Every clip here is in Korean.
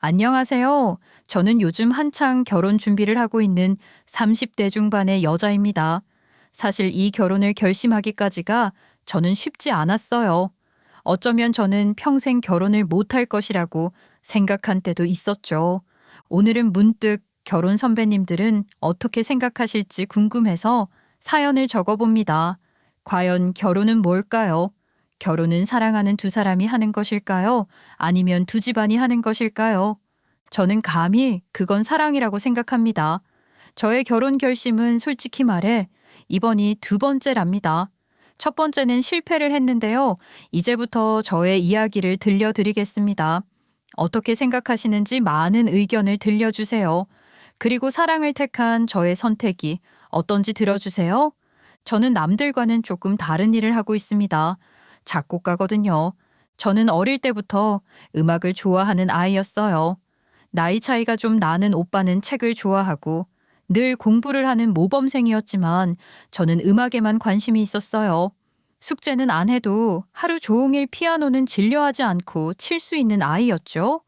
안녕하세요. 저는 요즘 한창 결혼 준비를 하고 있는 30대 중반의 여자입니다. 사실 이 결혼을 결심하기까지가 저는 쉽지 않았어요. 어쩌면 저는 평생 결혼을 못할 것이라고 생각한 때도 있었죠. 오늘은 문득 결혼 선배님들은 어떻게 생각하실지 궁금해서 사연을 적어봅니다. 과연 결혼은 뭘까요? 결혼은 사랑하는 두 사람이 하는 것일까요? 아니면 두 집안이 하는 것일까요? 저는 감히 그건 사랑이라고 생각합니다. 저의 결혼 결심은 솔직히 말해 이번이 두 번째랍니다. 첫 번째는 실패를 했는데요. 이제부터 저의 이야기를 들려드리겠습니다. 어떻게 생각하시는지 많은 의견을 들려주세요. 그리고 사랑을 택한 저의 선택이 어떤지 들어주세요. 저는 남들과는 조금 다른 일을 하고 있습니다. 작곡가거든요. 저는 어릴 때부터 음악을 좋아하는 아이였어요. 나이 차이가 좀 나는 오빠는 책을 좋아하고 늘 공부를 하는 모범생이었지만 저는 음악에만 관심이 있었어요. 숙제는 안 해도 하루 종일 피아노는 진려하지 않고 칠 수 있는 아이였죠.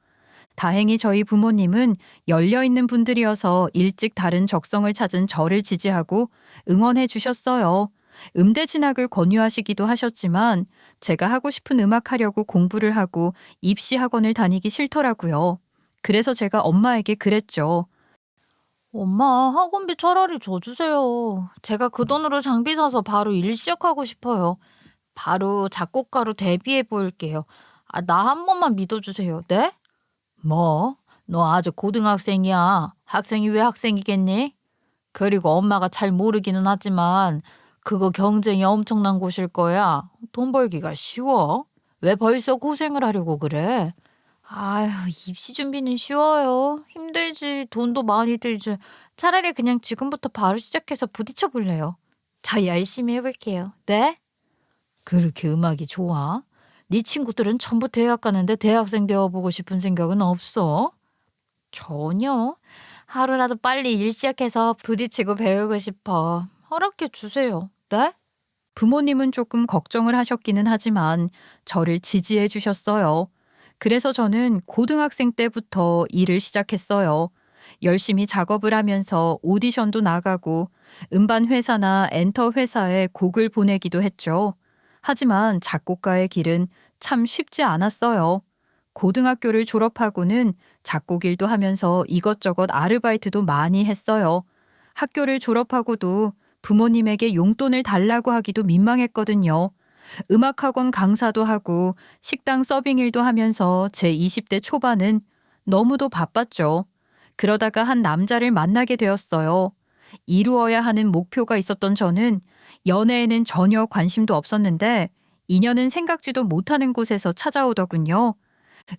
다행히 저희 부모님은 열려있는 분들이어서 일찍 다른 적성을 찾은 저를 지지하고 응원해 주셨어요. 음대 진학을 권유하시기도 하셨지만 제가 하고 싶은 음악 하려고 공부를 하고 입시 학원을 다니기 싫더라고요. 그래서 제가 엄마에게 그랬죠. 엄마, 학원비 차라리 줘 주세요. 제가 그 돈으로 장비 사서 바로 일 시작하고 싶어요. 바로 작곡가로 데뷔해 볼게요. 나 한 번만 믿어주세요. 네? 뭐? 너 아직 고등학생이야. 학생이 왜 학생이겠니? 그리고 엄마가 잘 모르기는 하지만 그거 경쟁이 엄청난 곳일 거야. 돈 벌기가 쉬워? 왜 벌써 고생을 하려고 그래? 아휴, 입시 준비는 쉬워요. 힘들지, 돈도 많이 들지. 차라리 그냥 지금부터 바로 시작해서 부딪혀 볼래요. 저 열심히 해볼게요. 네? 그렇게 음악이 좋아? 네 친구들은 전부 대학 가는데 대학생 되어보고 싶은 생각은 없어? 전혀. 하루라도 빨리 일 시작해서 부딪히고 배우고 싶어. 허락해 주세요. 네? 부모님은 조금 걱정을 하셨기는 하지만 저를 지지해 주셨어요. 그래서 저는 고등학생 때부터 일을 시작했어요. 열심히 작업을 하면서 오디션도 나가고 음반 회사나 엔터 회사에 곡을 보내기도 했죠. 하지만 작곡가의 길은 참 쉽지 않았어요. 고등학교를 졸업하고는 작곡 일도 하면서 이것저것 아르바이트도 많이 했어요. 학교를 졸업하고도 부모님에게 용돈을 달라고 하기도 민망했거든요. 음악학원 강사도 하고 식당 서빙 일도 하면서 제 20대 초반은 너무도 바빴죠. 그러다가 한 남자를 만나게 되었어요. 이루어야 하는 목표가 있었던 저는 연애에는 전혀 관심도 없었는데 인연은 생각지도 못하는 곳에서 찾아오더군요.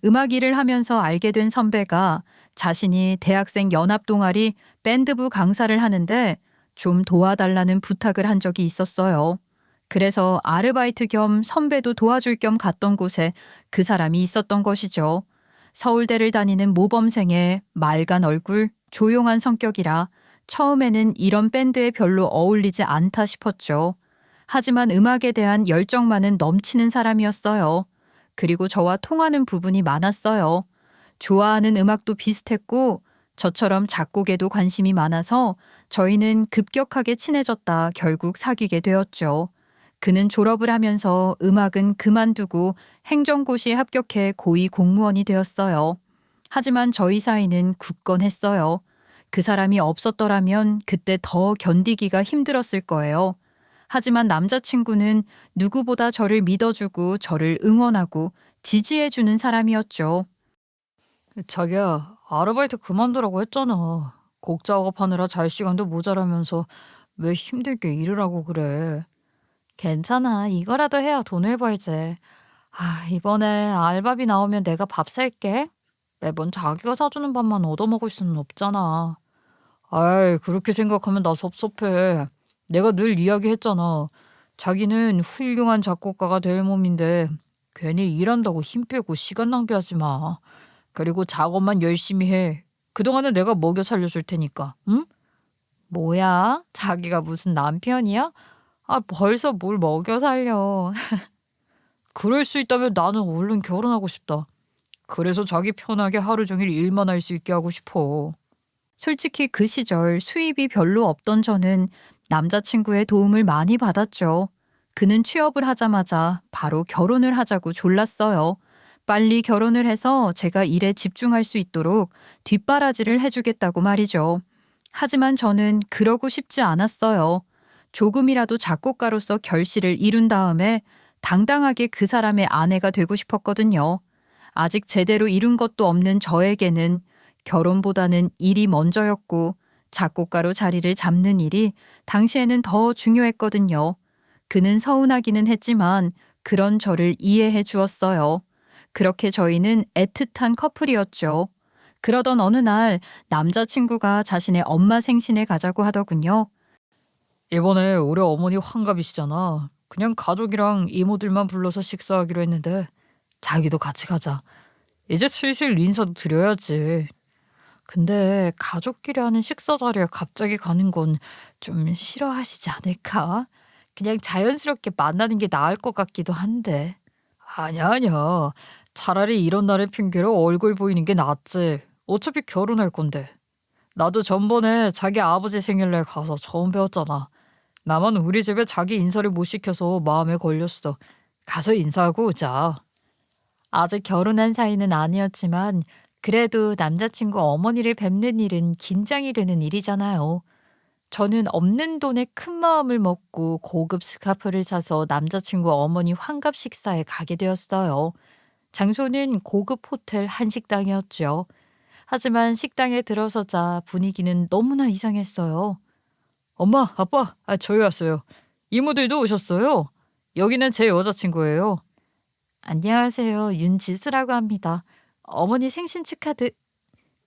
음악 일을 하면서 알게 된 선배가 자신이 대학생 연합 동아리 밴드부 강사를 하는데 좀 도와달라는 부탁을 한 적이 있었어요. 그래서 아르바이트 겸 선배도 도와줄 겸 갔던 곳에 그 사람이 있었던 것이죠. 서울대를 다니는 모범생의 맑은 얼굴, 조용한 성격이라 처음에는 이런 밴드에 별로 어울리지 않다 싶었죠. 하지만 음악에 대한 열정만은 넘치는 사람이었어요. 그리고 저와 통하는 부분이 많았어요. 좋아하는 음악도 비슷했고 저처럼 작곡에도 관심이 많아서 저희는 급격하게 친해졌다 결국 사귀게 되었죠. 그는 졸업을 하면서 음악은 그만두고 행정고시에 합격해 고위 공무원이 되었어요. 하지만 저희 사이는 굳건했어요. 그 사람이 없었더라면 그때 더 견디기가 힘들었을 거예요. 하지만 남자친구는 누구보다 저를 믿어주고 저를 응원하고 지지해주는 사람이었죠. 자기야, 아르바이트 그만두라고 했잖아. 곡 작업하느라 잘 시간도 모자라면서 왜 힘들게 일을 하고 그래? 괜찮아. 이거라도 해야 돈을 벌지. 이번에 알바비 나오면 내가 밥 살게. 매번 자기가 사주는 밥만 얻어먹을 수는 없잖아. 아이, 그렇게 생각하면 나 섭섭해. 내가 늘 이야기했잖아. 자기는 훌륭한 작곡가가 될 몸인데 괜히 일한다고 힘 빼고 시간 낭비하지 마. 그리고 작업만 열심히 해. 그동안은 내가 먹여 살려줄 테니까. 응? 뭐야? 자기가 무슨 남편이야? 벌써 뭘 먹여 살려. 그럴 수 있다면 나는 얼른 결혼하고 싶다. 그래서 자기 편하게 하루 종일 일만 할 수 있게 하고 싶어. 솔직히 그 시절 수입이 별로 없던 저는 남자친구의 도움을 많이 받았죠. 그는 취업을 하자마자 바로 결혼을 하자고 졸랐어요. 빨리 결혼을 해서 제가 일에 집중할 수 있도록 뒷바라지를 해주겠다고 말이죠. 하지만 저는 그러고 싶지 않았어요. 조금이라도 작곡가로서 결실을 이룬 다음에 당당하게 그 사람의 아내가 되고 싶었거든요. 아직 제대로 이룬 것도 없는 저에게는 결혼보다는 일이 먼저였고 작곡가로 자리를 잡는 일이 당시에는 더 중요했거든요. 그는 서운하기는 했지만 그런 저를 이해해 주었어요. 그렇게 저희는 애틋한 커플이었죠. 그러던 어느 날 남자친구가 자신의 엄마 생신에 가자고 하더군요. 이번에 우리 어머니 환갑이시잖아. 그냥 가족이랑 이모들만 불러서 식사하기로 했는데 자기도 같이 가자. 이제 슬슬 인사도 드려야지. 근데 가족끼리 하는 식사 자리에 갑자기 가는 건 좀 싫어하시지 않을까? 그냥 자연스럽게 만나는 게 나을 것 같기도 한데. 아니야. 차라리 이런 날을 핑계로 얼굴 보이는 게 낫지. 어차피 결혼할 건데. 나도 전번에 자기 아버지 생일날 가서 처음 배웠잖아. 나만 우리 집에 자기 인사를 못 시켜서 마음에 걸렸어. 가서 인사하고 오자. 아직 결혼한 사이는 아니었지만 그래도 남자친구 어머니를 뵙는 일은 긴장이 되는 일이잖아요. 저는 없는 돈에 큰 마음을 먹고 고급 스카프를 사서 남자친구 어머니 환갑 식사에 가게 되었어요. 장소는 고급 호텔 한식당이었죠. 하지만 식당에 들어서자 분위기는 너무나 이상했어요. 엄마, 아빠, 저희 왔어요. 이모들도 오셨어요. 여기는 제 여자친구예요. 안녕하세요. 윤지수라고 합니다. 어머니 생신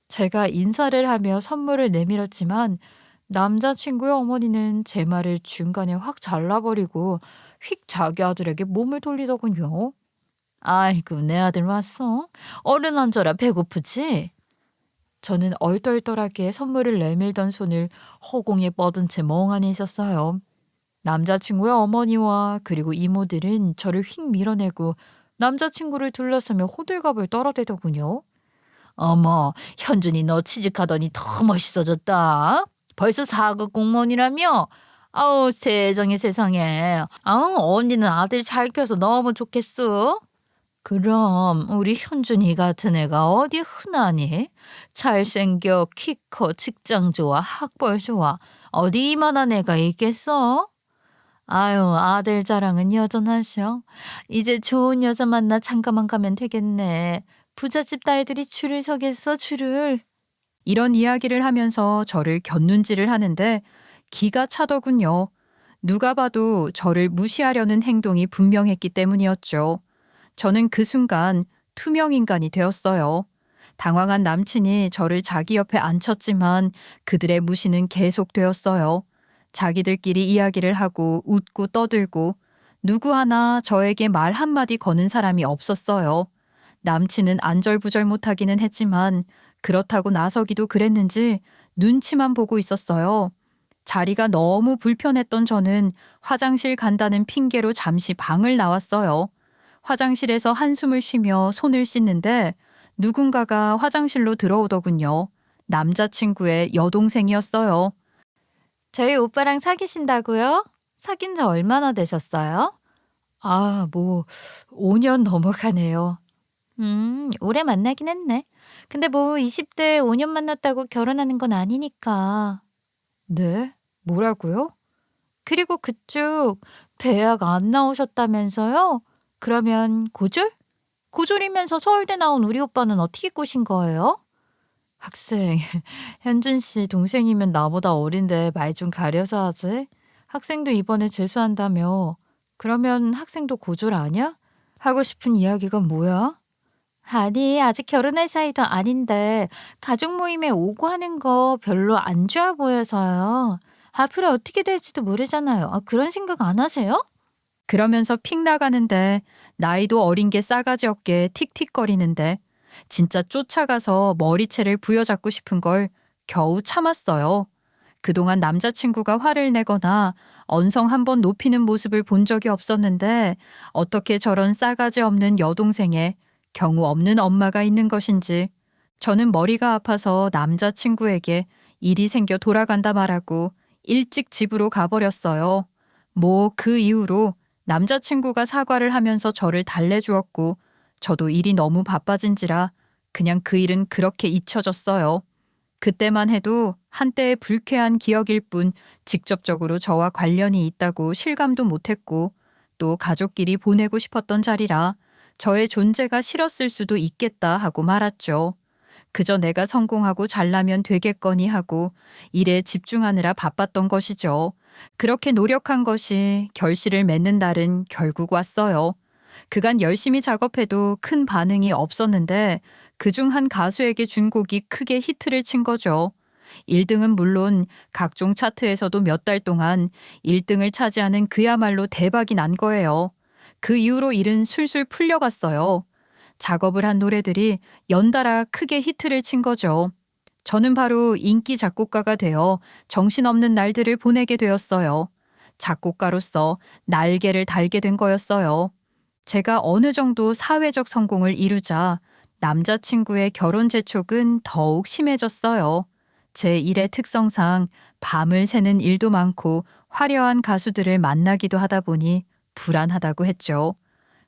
제가 인사를 하며 선물을 내밀었지만 남자친구의 어머니는 제 말을 중간에 확 잘라버리고 휙 자기 아들에게 몸을 돌리더군요. 아이고, 내 아들 왔어? 얼른 앉아라. 배고프지? 저는 얼떨떨하게 선물을 내밀던 손을 허공에 뻗은 채 멍하니 있었어요. 남자친구의 어머니와 그리고 이모들은 저를 휙 밀어내고 남자친구를 둘러싸며 호들갑을 떨어대더군요. 어머, 현준이 너 취직하더니 더 멋있어졌다. 벌써 4급 공무원이라며? 아우, 세상에 세상에. 아우, 언니는 아들 잘 키워서 너무 좋겠어. 그럼 우리 현준이 같은 애가 어디 흔하니? 잘생겨, 키 커, 직장 좋아, 학벌 좋아. 어디 이만한 애가 있겠어? 아유, 아들 자랑은 여전하셔. 이제 좋은 여자 만나 잠깐만 가면 되겠네. 부잣집 딸들이 줄을 서겠어, 줄을. 이런 이야기를 하면서 저를 곁눈질을 하는데 기가 차더군요. 누가 봐도 저를 무시하려는 행동이 분명했기 때문이었죠. 저는 그 순간 투명 인간이 되었어요. 당황한 남친이 저를 자기 옆에 앉혔지만 그들의 무시는 계속되었어요. 자기들끼리 이야기를 하고 웃고 떠들고 누구 하나 저에게 말 한마디 거는 사람이 없었어요. 남친은 안절부절 못하기는 했지만 그렇다고 나서기도 그랬는지 눈치만 보고 있었어요. 자리가 너무 불편했던 저는 화장실 간다는 핑계로 잠시 방을 나왔어요. 화장실에서 한숨을 쉬며 손을 씻는데 누군가가 화장실로 들어오더군요. 남자친구의 여동생이었어요. 저희 오빠랑 사귀신다고요? 사귄 지 얼마나 되셨어요? 5년 넘어가네요. 오래 만나긴 했네. 근데 20대 5년 만났다고 결혼하는 건 아니니까. 네? 뭐라고요? 그리고 그쪽 대학 안 나오셨다면서요? 그러면 고졸? 고졸이면서 서울대 나온 우리 오빠는 어떻게 꼬신 거예요? 학생, 현준 씨 동생이면 나보다 어린데 말 좀 가려서 하지. 학생도 이번에 재수한다며. 그러면 학생도 고졸 아니야? 하고 싶은 이야기가 뭐야? 아니, 아직 결혼할 사이도 아닌데 가족 모임에 오고 하는 거 별로 안 좋아 보여서요. 앞으로 어떻게 될지도 모르잖아요. 그런 생각 안 하세요? 그러면서 픽 나가는데 나이도 어린 게 싸가지 없게 틱틱거리는데 진짜 쫓아가서 머리채를 부여잡고 싶은 걸 겨우 참았어요. 그동안 남자친구가 화를 내거나 언성 한번 높이는 모습을 본 적이 없었는데 어떻게 저런 싸가지 없는 여동생에 경우 없는 엄마가 있는 것인지 저는 머리가 아파서 남자친구에게 일이 생겨 돌아간다 말하고 일찍 집으로 가버렸어요. 뭐 그 이후로 남자친구가 사과를 하면서 저를 달래주었고 저도 일이 너무 바빠진지라 그냥 그 일은 그렇게 잊혀졌어요. 그때만 해도 한때의 불쾌한 기억일 뿐 직접적으로 저와 관련이 있다고 실감도 못했고 또 가족끼리 보내고 싶었던 자리라 저의 존재가 싫었을 수도 있겠다 하고 말았죠. 그저 내가 성공하고 잘나면 되겠거니 하고 일에 집중하느라 바빴던 것이죠. 그렇게 노력한 것이 결실을 맺는 날은 결국 왔어요. 그간 열심히 작업해도 큰 반응이 없었는데 그중 한 가수에게 준 곡이 크게 히트를 친 거죠. 1등은 물론 각종 차트에서도 몇 달 동안 1등을 차지하는 그야말로 대박이 난 거예요. 그 이후로 일은 술술 풀려갔어요. 작업을 한 노래들이 연달아 크게 히트를 친 거죠. 저는 바로 인기 작곡가가 되어 정신없는 날들을 보내게 되었어요. 작곡가로서 날개를 달게 된 거였어요. 제가 어느 정도 사회적 성공을 이루자 남자친구의 결혼 재촉은 더욱 심해졌어요. 제 일의 특성상 밤을 새는 일도 많고 화려한 가수들을 만나기도 하다 보니 불안하다고 했죠.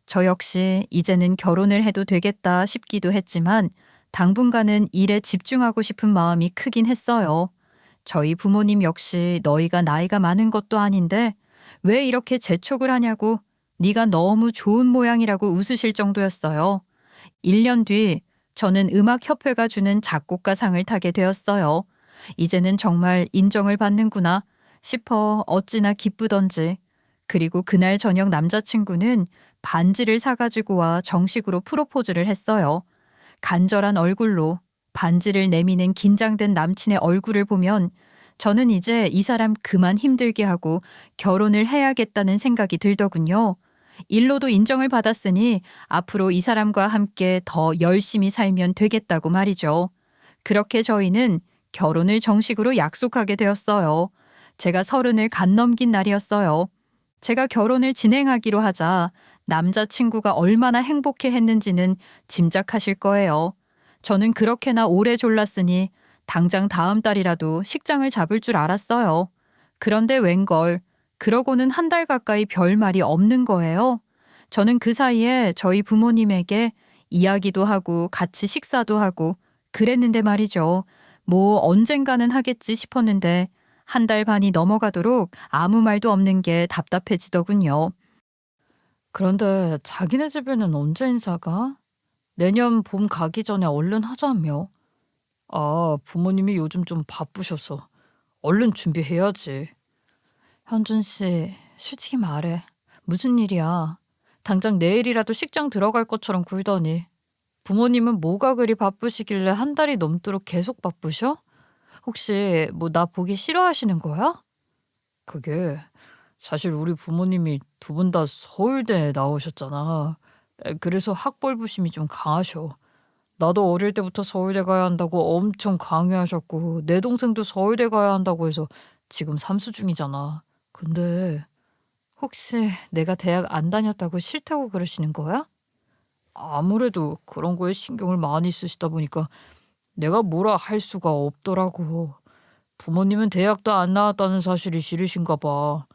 저 역시 이제는 결혼을 해도 되겠다 싶기도 했지만 당분간은 일에 집중하고 싶은 마음이 크긴 했어요. 저희 부모님 역시 너희가 나이가 많은 것도 아닌데 왜 이렇게 재촉을 하냐고 네가 너무 좋은 모양이라고 웃으실 정도였어요. 1년 뒤 저는 음악협회가 주는 작곡가상을 타게 되었어요. 이제는 정말 인정을 받는구나 싶어 어찌나 기쁘던지. 그리고 그날 저녁 남자친구는 반지를 사가지고 와 정식으로 프로포즈를 했어요. 간절한 얼굴로 반지를 내미는 긴장된 남친의 얼굴을 보면 저는 이제 이 사람 그만 힘들게 하고 결혼을 해야겠다는 생각이 들더군요. 일로도 인정을 받았으니 앞으로 이 사람과 함께 더 열심히 살면 되겠다고 말이죠. 그렇게 저희는 결혼을 정식으로 약속하게 되었어요. 제가 30을 간 넘긴 날이었어요. 제가 결혼을 진행하기로 하자 남자친구가 얼마나 행복해 했는지는 짐작하실 거예요. 저는 그렇게나 오래 졸랐으니 당장 다음 달이라도 식장을 잡을 줄 알았어요. 그런데 웬걸, 그러고는 한 달 가까이 별말이 없는 거예요. 저는 그 사이에 저희 부모님에게 이야기도 하고 같이 식사도 하고 그랬는데 말이죠. 뭐 언젠가는 하겠지 싶었는데 한 달 반이 넘어가도록 아무 말도 없는 게 답답해지더군요. 그런데 자기네 집에는 언제 인사가? 내년 봄 가기 전에 얼른 하자며. 아, 부모님이 요즘 좀 바쁘셔서 얼른 준비해야지. 현준 씨, 솔직히 말해. 무슨 일이야? 당장 내일이라도 식장 들어갈 것처럼 굴더니. 부모님은 뭐가 그리 바쁘시길래 한 달이 넘도록 계속 바쁘셔? 혹시 뭐 나 보기 싫어하시는 거야? 그게 사실 우리 부모님이 두 분 다 서울대 나오셨잖아. 그래서 학벌부심이 좀 강하셔. 나도 어릴 때부터 서울대 가야 한다고 엄청 강요하셨고 내 동생도 서울대 가야 한다고 해서 지금 삼수 중이잖아. 근데 혹시 내가 대학 안 다녔다고 싫다고 그러시는 거야? 아무래도 그런 거에 신경을 많이 쓰시다 보니까 내가 뭐라 할 수가 없더라고. 부모님은 대학도 안 나왔다는 사실이 싫으신가 봐.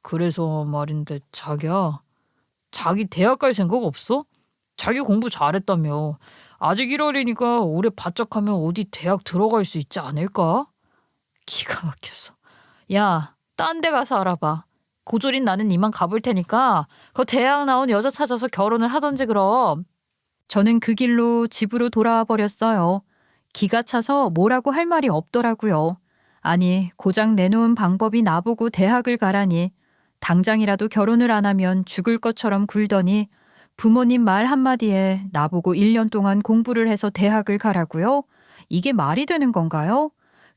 그래서 말인데 자기야, 자기 대학 갈 생각 없어? 자기 공부 잘했다며. 아직 1월이니까 올해 바짝 하면 어디 대학 들어갈 수 있지 않을까? 기가 막혀서. 야, 딴 데 가서 알아봐. 고졸인 나는 이만 가볼 테니까 그 대학 나온 여자 찾아서 결혼을 하던지 그럼. 저는 그 길로 집으로 돌아와 버렸어요. 기가 차서 뭐라고 할 말이 없더라고요. 아니, 고작 내놓은 방법이 나보고 대학을 가라니. 당장이라도 결혼을 안 하면 죽을 것처럼 굴더니 부모님 말 한마디에 나보고 1년 동안 공부를 해서 대학을 가라고요? 이게 말이 되는 건가요?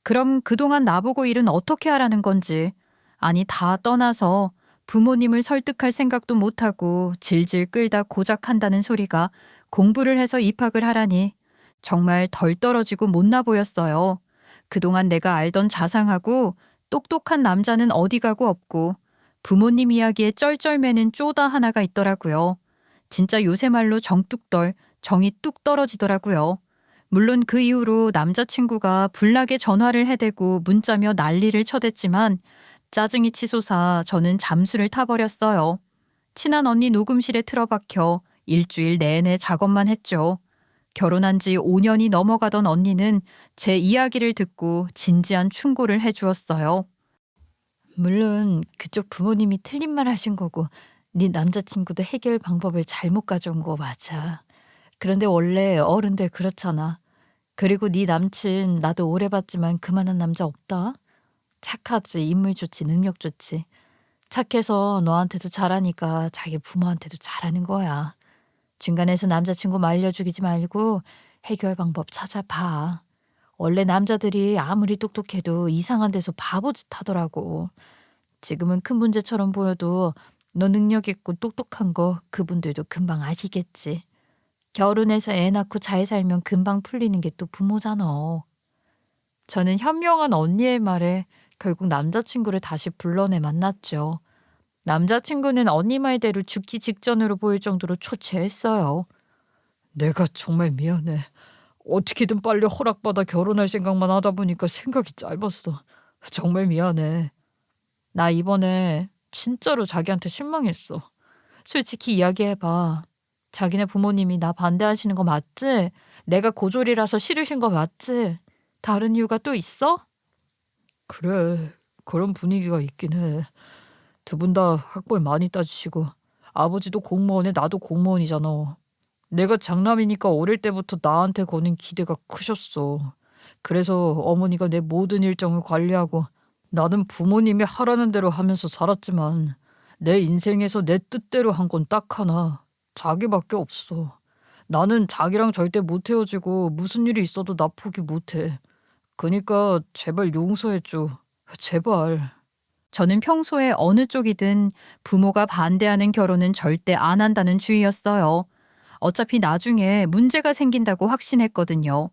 그럼 그동안 나보고 일은 어떻게 하라는 건지. 아니, 다 떠나서 부모님을 설득할 생각도 못하고 질질 끌다 고작 한다는 소리가 공부를 해서 입학을 하라니 정말 덜 떨어지고 못나 보였어요. 그동안 내가 알던 자상하고 똑똑한 남자는 어디 가고 없고 부모님 이야기에 쩔쩔매는 쪼다 하나가 있더라고요. 진짜 요새 말로 정뚝떨 정이 뚝 떨어지더라고요. 물론 그 이후로 남자친구가 불나게 전화를 해대고 문자며 난리를 쳐댔지만 짜증이 치솟아 저는 잠수를 타버렸어요. 친한 언니 녹음실에 틀어박혀 일주일 내내 작업만 했죠. 결혼한 지 5년이 넘어가던 언니는 제 이야기를 듣고 진지한 충고를 해주었어요. 물론 그쪽 부모님이 틀린 말 하신 거고 네 남자친구도 해결 방법을 잘못 가져온 거 맞아. 그런데 원래 어른들 그렇잖아. 그리고 네 남친 나도 오래 봤지만 그만한 남자 없다. 착하지, 인물 좋지, 능력 좋지. 착해서 너한테도 잘하니까 자기 부모한테도 잘하는 거야. 중간에서 남자친구 말려 죽이지 말고 해결 방법 찾아봐. 원래 남자들이 아무리 똑똑해도 이상한 데서 바보짓 하더라고. 지금은 큰 문제처럼 보여도 너 능력 있고 똑똑한 거 그분들도 금방 아시겠지. 결혼해서 애 낳고 잘 살면 금방 풀리는 게 또 부모잖아. 저는 현명한 언니의 말에 결국 남자친구를 다시 불러내 만났죠. 남자친구는 언니 말대로 죽기 직전으로 보일 정도로 초췌했어요. 내가 정말 미안해. 어떻게든 빨리 허락받아 결혼할 생각만 하다 보니까 생각이 짧았어. 정말 미안해. 나 이번에 진짜로 자기한테 실망했어. 솔직히 이야기해봐. 자기네 부모님이 나 반대하시는 거 맞지? 내가 고졸이라서 싫으신 거 맞지? 다른 이유가 또 있어? 그래, 그런 분위기가 있긴 해. 두 분 다 학벌 많이 따지시고 아버지도 공무원에 나도 공무원이잖아. 내가 장남이니까 어릴 때부터 나한테 거는 기대가 크셨어. 그래서 어머니가 내 모든 일정을 관리하고 나는 부모님이 하라는 대로 하면서 살았지만 내 인생에서 내 뜻대로 한 건 딱 하나. 자기밖에 없어. 나는 자기랑 절대 못 헤어지고 무슨 일이 있어도 나 포기 못해. 그니까 제발 용서해줘. 제발. 저는 평소에 어느 쪽이든 부모가 반대하는 결혼은 절대 안 한다는 주의였어요. 어차피 나중에 문제가 생긴다고 확신했거든요.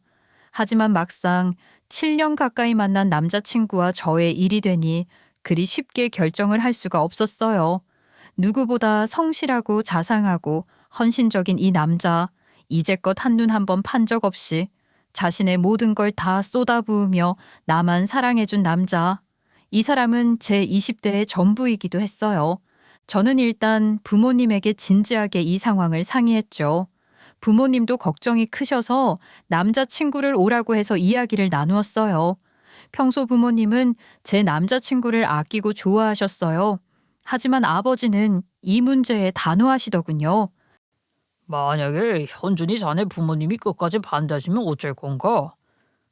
하지만 막상 7년 가까이 만난 남자친구와 저의 일이 되니 그리 쉽게 결정을 할 수가 없었어요. 누구보다 성실하고 자상하고 헌신적인 이 남자, 이제껏 한눈 한번 판 적 없이 자신의 모든 걸 다 쏟아부으며 나만 사랑해준 남자. 이 사람은 제 20대의 전부이기도 했어요. 저는 일단 부모님에게 진지하게 이 상황을 상의했죠. 부모님도 걱정이 크셔서 남자친구를 오라고 해서 이야기를 나누었어요. 평소 부모님은 제 남자친구를 아끼고 좋아하셨어요. 하지만 아버지는 이 문제에 단호하시더군요. 만약에 현준이 자네 부모님이 끝까지 반대하시면 어쩔 건가?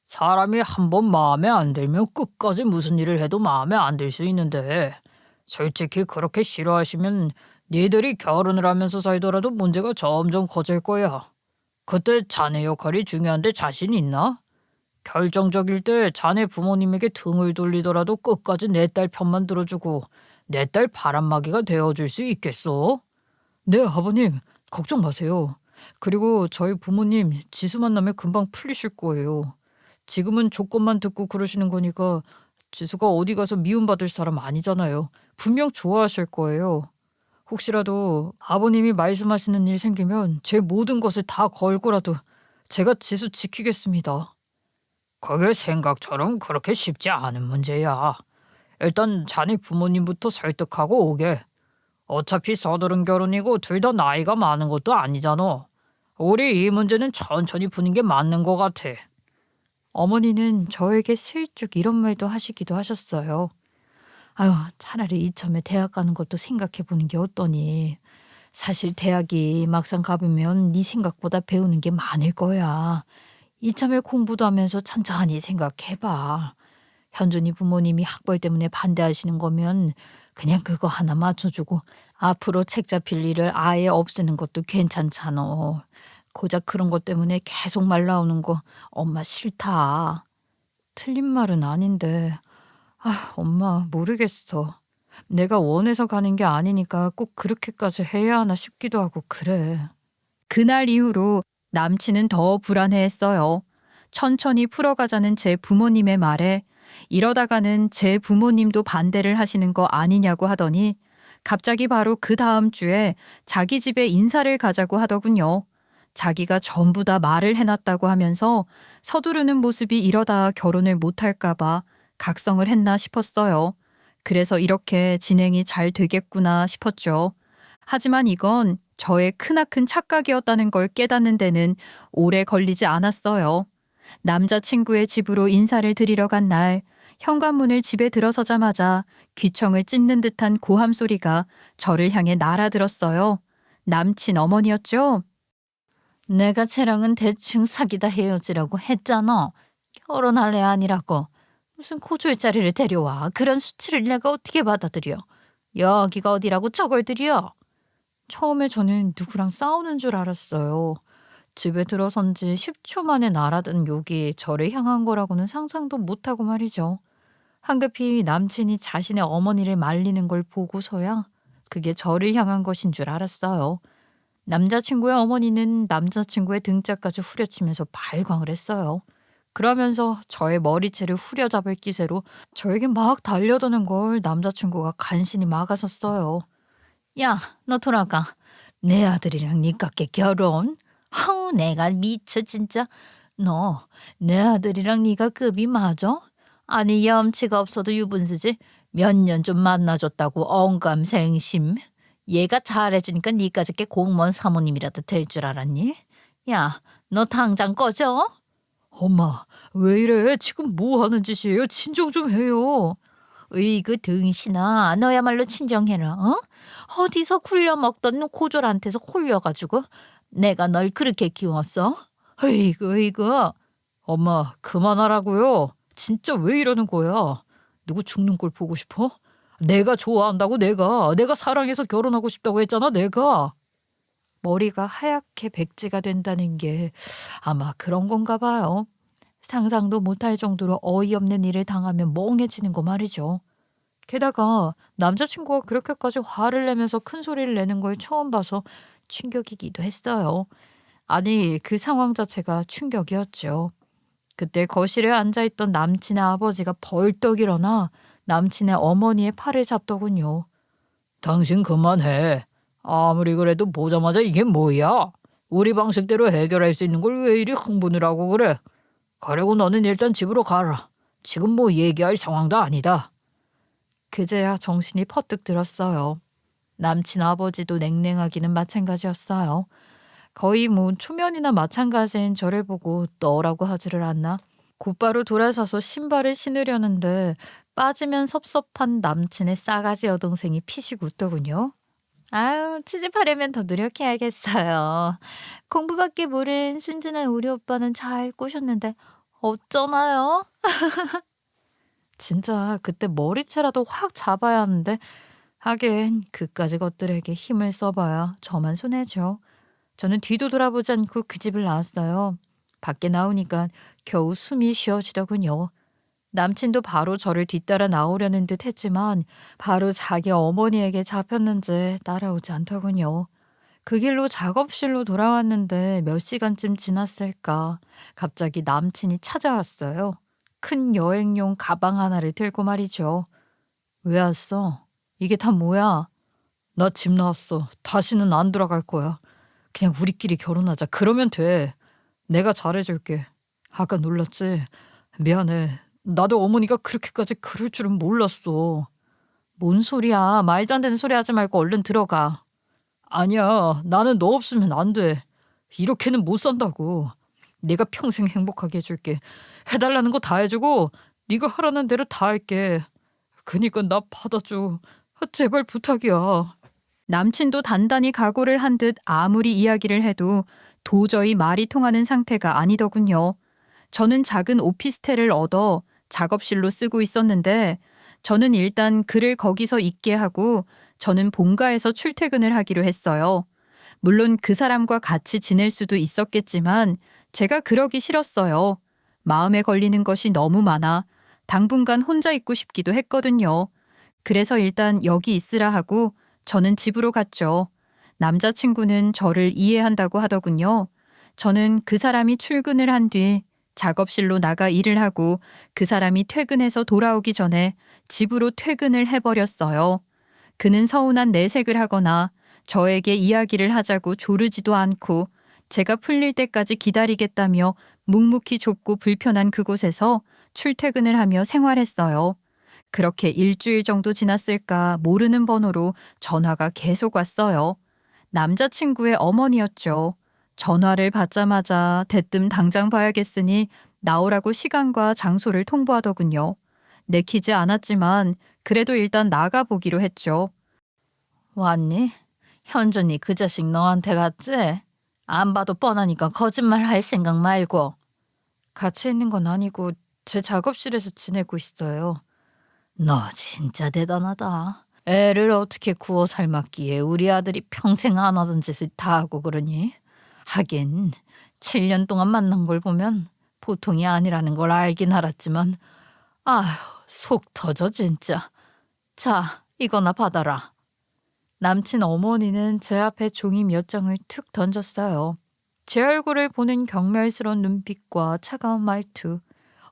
사람이 한번 마음에 안 들면 끝까지 무슨 일을 해도 마음에 안 들 수 있는데 솔직히 그렇게 싫어하시면 니들이 결혼을 하면서 살더라도 문제가 점점 커질 거야. 그때 자네 역할이 중요한데 자신 있나? 결정적일 때 자네 부모님에게 등을 돌리더라도 끝까지 내 딸 편만 들어주고 내 딸 바람막이가 되어줄 수 있겠어? 네, 아버님. 걱정 마세요. 그리고 저희 부모님 지수 만나면 금방 풀리실 거예요. 지금은 조건만 듣고 그러시는 거니까 지수가 어디 가서 미움받을 사람 아니잖아요. 분명 좋아하실 거예요. 혹시라도 아버님이 말씀하시는 일 생기면 제 모든 것을 다 걸고라도 제가 지수 지키겠습니다. 그게 생각처럼 그렇게 쉽지 않은 문제야. 일단 자네 부모님부터 설득하고 오게. 어차피 서두른 결혼이고 둘 다 나이가 많은 것도 아니잖아. 우리 이 문제는 천천히 푸는 게 맞는 것 같아. 어머니는 저에게 슬쩍 이런 말도 하시기도 하셨어요. 아유, 차라리 이참에 대학 가는 것도 생각해 보는 게 어떠니. 사실 대학이 막상 가보면 네 생각보다 배우는 게 많을 거야. 이참에 공부도 하면서 천천히 생각해봐. 현준이 부모님이 학벌 때문에 반대하시는 거면 그냥 그거 하나 맞춰주고 앞으로 책 잡힐 일을 아예 없애는 것도 괜찮잖아. 고작 그런 것 때문에 계속 말 나오는 거 엄마 싫다. 틀린 말은 아닌데 엄마 모르겠어. 내가 원해서 가는 게 아니니까 꼭 그렇게까지 해야 하나 싶기도 하고 그래. 그날 이후로 남친은 더 불안해했어요. 천천히 풀어가자는 제 부모님의 말에 이러다가는 제 부모님도 반대를 하시는 거 아니냐고 하더니 갑자기 바로 그 다음 주에 자기 집에 인사를 가자고 하더군요. 자기가 전부 다 말을 해놨다고 하면서 서두르는 모습이 이러다 결혼을 못할까봐 각성을 했나 싶었어요. 그래서 이렇게 진행이 잘 되겠구나 싶었죠. 하지만 이건 저의 크나큰 착각이었다는 걸 깨닫는 데는 오래 걸리지 않았어요. 남자친구의 집으로 인사를 드리러 간 날, 현관문을 집에 들어서자마자 귀청을 찢는 듯한 고함 소리가 저를 향해 날아들었어요. 남친 어머니였죠. 내가 쟤랑은 대충 사귀다 헤어지라고 했잖아. 결혼할 애 아니라고. 무슨 고졸자리를 데려와. 그런 수치를 내가 어떻게 받아들여. 여기가 어디라고 저걸 들여. 처음에 저는 누구랑 싸우는 줄 알았어요. 집에 들어선 지 10초 만에 날아든 욕이 저를 향한 거라고는 상상도 못하고 말이죠. 황급히 남친이 자신의 어머니를 말리는 걸 보고서야 그게 저를 향한 것인 줄 알았어요. 남자친구의 어머니는 남자친구의 등짝까지 후려치면서 발광을 했어요. 그러면서 저의 머리채를 후려잡을 기세로 저에게 막 달려드는 걸 남자친구가 간신히 막아섰어요. 야, 너 돌아가. 내 아들이랑 니깎게 결혼? 아우, 내가 미쳐 진짜. 너 내 아들이랑 네가 급이 맞아? 아니 염치가 없어도 유분수지. 몇 년 좀 만나줬다고 언감생심. 얘가 잘해주니까 니까지 게 공무원 사모님이라도 될 줄 알았니? 야, 너 당장 꺼져. 엄마, 왜 이래? 지금 뭐 하는 짓이에요? 진정 좀 해요. 으이그 등신아, 너야말로 친정해라. 어? 어디서 굴려먹던 고졸한테서 홀려가지고 내가 널 그렇게 키웠어? 으이그. 엄마, 그만하라고요. 진짜 왜 이러는 거야? 누구 죽는 꼴 보고 싶어? 내가 좋아한다고 내가 사랑해서 결혼하고 싶다고 했잖아 내가. 머리가 하얗게 백지가 된다는 게 아마 그런 건가 봐요. 상상도 못할 정도로 어이없는 일을 당하면 멍해지는 거 말이죠. 게다가 남자친구가 그렇게까지 화를 내면서 큰 소리를 내는 걸 처음 봐서 충격이기도 했어요. 아니, 그 상황 자체가 충격이었죠. 그때 거실에 앉아있던 남친의 아버지가 벌떡 일어나 남친의 어머니의 팔을 잡더군요. 당신 그만해. 아무리 그래도 보자마자 이게 뭐야? 우리 방식대로 해결할 수 있는 걸 왜 이리 흥분을 하고 그래? 가려고 너는 일단 집으로 가라. 지금 뭐 얘기할 상황도 아니다. 그제야 정신이 퍼뜩 들었어요. 남친 아버지도 냉랭하기는 마찬가지였어요. 거의 뭐 초면이나 마찬가지인 저를 보고 너라고 하지를 않나? 곧바로 돌아서서 신발을 신으려는데 빠지면 섭섭한 남친의 싸가지 여동생이 피식 웃더군요. 아유, 취직하려면 더 노력해야겠어요. 공부밖에 모른 순진한 우리 오빠는 잘 꼬셨는데 어쩌나요? 진짜 그때 머리채라도 확 잡아야 하는데 하긴 그까지 것들에게 힘을 써봐야 저만 손해죠. 저는 뒤도 돌아보지 않고 그 집을 나왔어요. 밖에 나오니까 겨우 숨이 쉬어지더군요. 남친도 바로 저를 뒤따라 나오려는 듯 했지만 바로 자기 어머니에게 잡혔는지 따라오지 않더군요. 그 길로 작업실로 돌아왔는데 몇 시간쯤 지났을까 갑자기 남친이 찾아왔어요. 큰 여행용 가방 하나를 들고 말이죠. 왜 왔어? 이게 다 뭐야? 나 집 나왔어. 다시는 안 돌아갈 거야. 그냥 우리끼리 결혼하자. 그러면 돼. 내가 잘해줄게. 아까 놀랐지? 미안해. 나도 어머니가 그렇게까지 그럴 줄은 몰랐어. 뭔 소리야. 말도 안 되는 소리 하지 말고 얼른 들어가. 아니야. 나는 너 없으면 안 돼. 이렇게는 못 산다고. 내가 평생 행복하게 해줄게. 해달라는 거 다 해주고 네가 하라는 대로 다 할게. 그니까 나 받아줘. 제발 부탁이야. 남친도 단단히 각오를 한 듯 아무리 이야기를 해도 도저히 말이 통하는 상태가 아니더군요. 저는 작은 오피스텔을 얻어 작업실로 쓰고 있었는데 저는 일단 그를 거기서 있게 하고 저는 본가에서 출퇴근을 하기로 했어요. 물론 그 사람과 같이 지낼 수도 있었겠지만 제가 그러기 싫었어요. 마음에 걸리는 것이 너무 많아 당분간 혼자 있고 싶기도 했거든요. 그래서 일단 여기 있으라 하고 저는 집으로 갔죠. 남자친구는 저를 이해한다고 하더군요. 저는 그 사람이 출근을 한 뒤 작업실로 나가 일을 하고 그 사람이 퇴근해서 돌아오기 전에 집으로 퇴근을 해버렸어요. 그는 서운한 내색을 하거나 저에게 이야기를 하자고 조르지도 않고 제가 풀릴 때까지 기다리겠다며 묵묵히 좁고 불편한 그곳에서 출퇴근을 하며 생활했어요. 그렇게 일주일 정도 지났을까 모르는 번호로 전화가 계속 왔어요. 남자친구의 어머니였죠. 전화를 받자마자 대뜸 당장 봐야겠으니 나오라고 시간과 장소를 통보하더군요. 내키지 않았지만 그래도 일단 나가보기로 했죠. 왔니? 현준이 그 자식 너한테 갔지? 안 봐도 뻔하니까 거짓말 할 생각 말고. 같이 있는 건 아니고 제 작업실에서 지내고 있어요. 너 진짜 대단하다. 애를 어떻게 구워 삶았기에 우리 아들이 평생 안 하던 짓을 다 하고 그러니? 하긴 7년 동안 만난 걸 보면 보통이 아니라는 걸 알긴 알았지만 아휴 속 터져 진짜. 자 이거나 받아라. 남친 어머니는 제 앞에 종이 몇 장을 툭 던졌어요. 제 얼굴을 보는 경멸스러운 눈빛과 차가운 말투,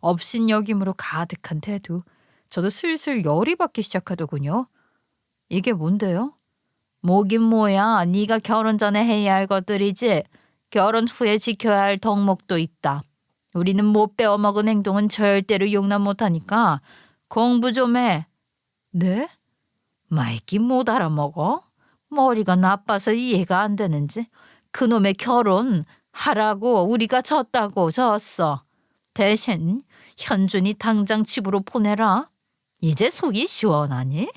업신여김으로 가득한 태도, 저도 슬슬 열이 받기 시작하더군요. 이게 뭔데요? 뭐긴 뭐야. 네가 결혼 전에 해야 할 것들이지. 결혼 후에 지켜야 할 덕목도 있다. 우리는 못 배워먹은 행동은 절대로 용납 못하니까 공부 좀 해. 네? 말기 못 알아먹어? 머리가 나빠서 이해가 안 되는지. 그놈의 결혼 하라고 우리가 졌다고 졌어. 대신 현준이 당장 집으로 보내라. 이제 속이 시원하니?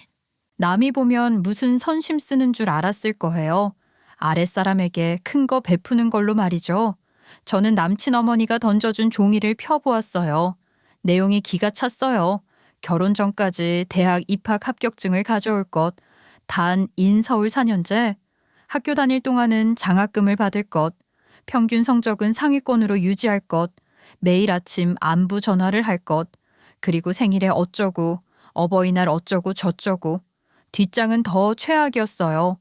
남이 보면 무슨 선심 쓰는 줄 알았을 거예요. 아랫사람에게 큰 거 베푸는 걸로 말이죠. 저는 남친 어머니가 던져준 종이를 펴보았어요. 내용이 기가 찼어요. 결혼 전까지 대학 입학 합격증을 가져올 것, 단 인서울 4년제, 학교 다닐 동안은 장학금을 받을 것, 평균 성적은 상위권으로 유지할 것, 매일 아침 안부 전화를 할 것, 그리고 생일에 어쩌고, 어버이날 어쩌고 저쩌고, 뒷장은 더 최악이었어요.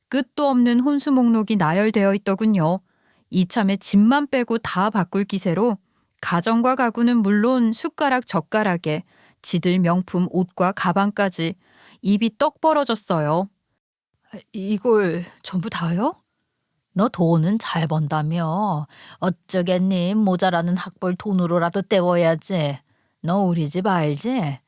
끝도 없는 혼수 목록이 나열되어 있더군요. 이참에 집만 빼고 다 바꿀 기세로 가정과 가구는 물론 숟가락 젓가락에 지들 명품 옷과 가방까지 입이 떡 벌어졌어요. 이걸 전부 다요? 너 돈은 잘 번다며. 어쩌겠니? 모자라는 학벌 돈으로라도 때워야지. 너 우리 집 알지?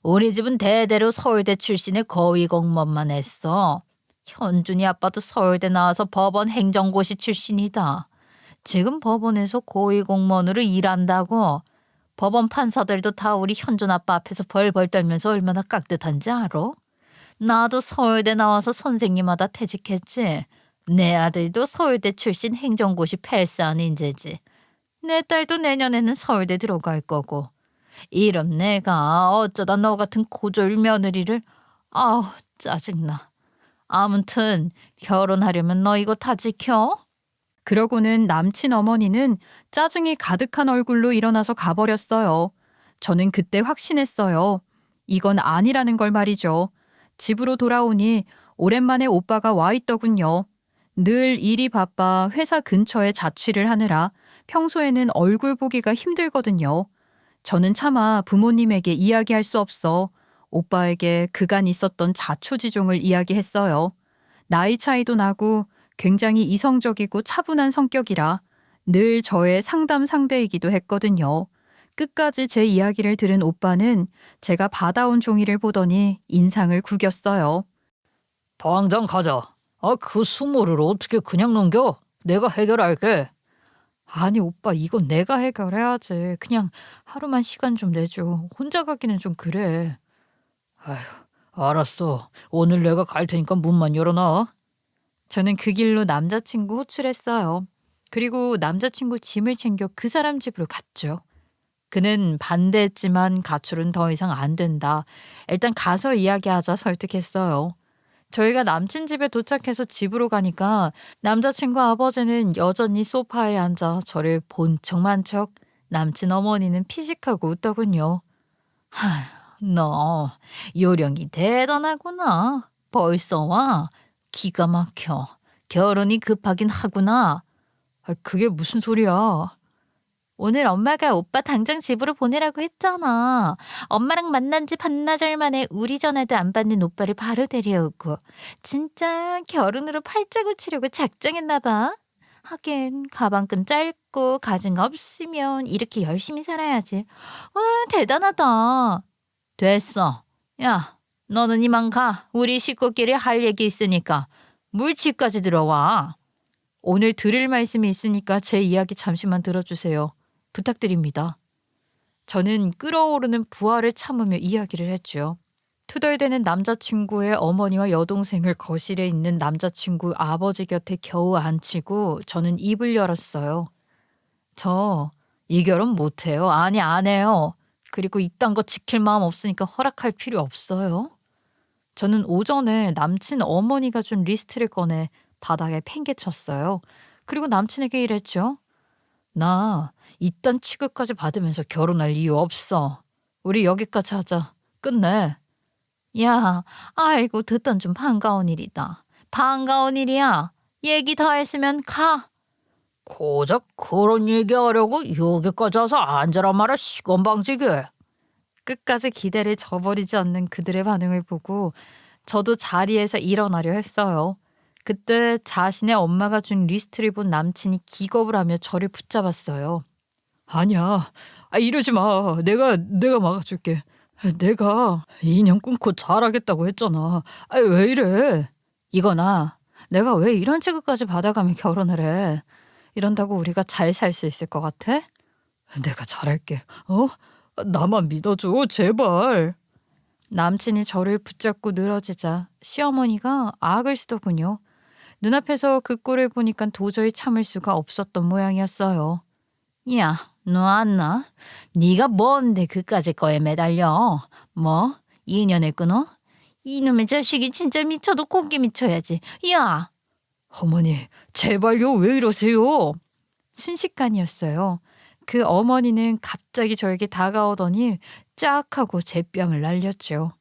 우리 집은 대대로 서울대 출신의 거위 공무원만 했어. 현준이 아빠도 서울대 나와서 법원 행정고시 출신이다. 지금 법원에서 고위 공무원으로 일한다고. 법원 판사들도 다 우리 현준 아빠 앞에서 벌벌 떨면서 얼마나 깍듯한지 알아? 나도 서울대 나와서 선생님하다 퇴직했지. 내 아들도 서울대 출신 행정고시 패스한 인재지. 내 딸도 내년에는 서울대 들어갈 거고. 이런 내가 어쩌다 너 같은 고졸 며느리를. 아우 짜증나. 아무튼 결혼하려면 너 이거 다 지켜. 그러고는 남친 어머니는 짜증이 가득한 얼굴로 일어나서 가버렸어요. 저는 그때 확신했어요. 이건 아니라는 걸 말이죠. 집으로 돌아오니 오랜만에 오빠가 와 있더군요. 늘 일이 바빠 회사 근처에 자취를 하느라 평소에는 얼굴 보기가 힘들거든요. 저는 차마 부모님에게 이야기할 수 없어 오빠에게 그간 있었던 자초지종을 이야기했어요. 나이 차이도 나고 굉장히 이성적이고 차분한 성격이라 늘 저의 상담 상대이기도 했거든요. 끝까지 제 이야기를 들은 오빠는 제가 받아온 종이를 보더니 인상을 구겼어요. 당장 가자. 그 수모를 어떻게 그냥 넘겨? 내가 해결할게. 아니 오빠 이건 내가 해결해야지. 그냥 하루만 시간 좀 내줘. 혼자 가기는 좀 그래. 알았어. 오늘 내가 갈 테니까 문만 열어놔. 저는 그 길로 남자친구 호출했어요. 그리고 남자친구 짐을 챙겨 그 사람 집으로 갔죠. 그는 반대했지만 가출은 더 이상 안 된다. 일단 가서 이야기하자 설득했어요. 저희가 남친 집에 도착해서 집으로 가니까 남자친구 아버지는 여전히 소파에 앉아 저를 본 척만 척, 남친 어머니는 피식하고 웃더군요. 너 요령이 대단하구나. 벌써 와. 기가 막혀. 결혼이 급하긴 하구나. 그게 무슨 소리야. 오늘 엄마가 오빠 당장 집으로 보내라고 했잖아. 엄마랑 만난 지 반나절 만에 우리 전화도 안 받는 오빠를 바로 데려오고. 진짜 결혼으로 팔자고 치려고 작정했나 봐. 하긴 가방끈 짧고 가진 거 없으면 이렇게 열심히 살아야지. 와, 대단하다. 됐어. 야, 너는 이만 가. 우리 식구끼리 할 얘기 있으니까 물집까지 들어와. 오늘 들을 말씀이 있으니까 제 이야기 잠시만 들어주세요. 부탁드립니다. 저는 끓어오르는 부하를 참으며 이야기를 했죠. 투덜대는 남자친구의 어머니와 여동생을 거실에 있는 남자친구 아버지 곁에 겨우 앉히고 저는 입을 열었어요. 저 이 결혼 못해요. 아니 안 해요. 그리고 이딴 거 지킬 마음 없으니까 허락할 필요 없어요. 저는 오전에 남친 어머니가 준 리스트를 꺼내 바닥에 팽개쳤어요. 그리고 남친에게 이랬죠. 나 이딴 취급까지 받으면서 결혼할 이유 없어. 우리 여기까지 하자. 끝내. 야, 아이고 듣던 좀 반가운 일이다. 반가운 일이야. 얘기 다 했으면 가. 고작 그런 얘기하려고 여기까지 와서 앉아라 마라 시건방지게. 끝까지 기대를 저버리지 않는 그들의 반응을 보고 저도 자리에서 일어나려 했어요. 그때 자신의 엄마가 준 리스트를 본 남친이 기겁을 하며 저를 붙잡았어요. 아니야. 이러지 마. 내가 막아줄게. 내가 인연 끊고 잘하겠다고 했잖아. 왜 이래? 이거나 내가 왜 이런 취급까지 받아가며 결혼을 해? 이런다고 우리가 잘 살 수 있을 것 같아? 내가 잘할게. 나만 믿어줘. 제발. 남친이 저를 붙잡고 늘어지자 시어머니가 악을 쓰더군요. 눈앞에서 그 꼴을 보니까 도저히 참을 수가 없었던 모양이었어요. 야, 너 안나? 네가 뭔데 그까짓 거에 매달려? 뭐? 인연을 끊어? 이놈의 자식이 진짜 미쳐도 곱게 미쳐야지. 야! 어머니, 제발요. 왜 이러세요? 순식간이었어요. 그 어머니는 갑자기 저에게 다가오더니 쫙 하고 제 뺨을 날렸죠.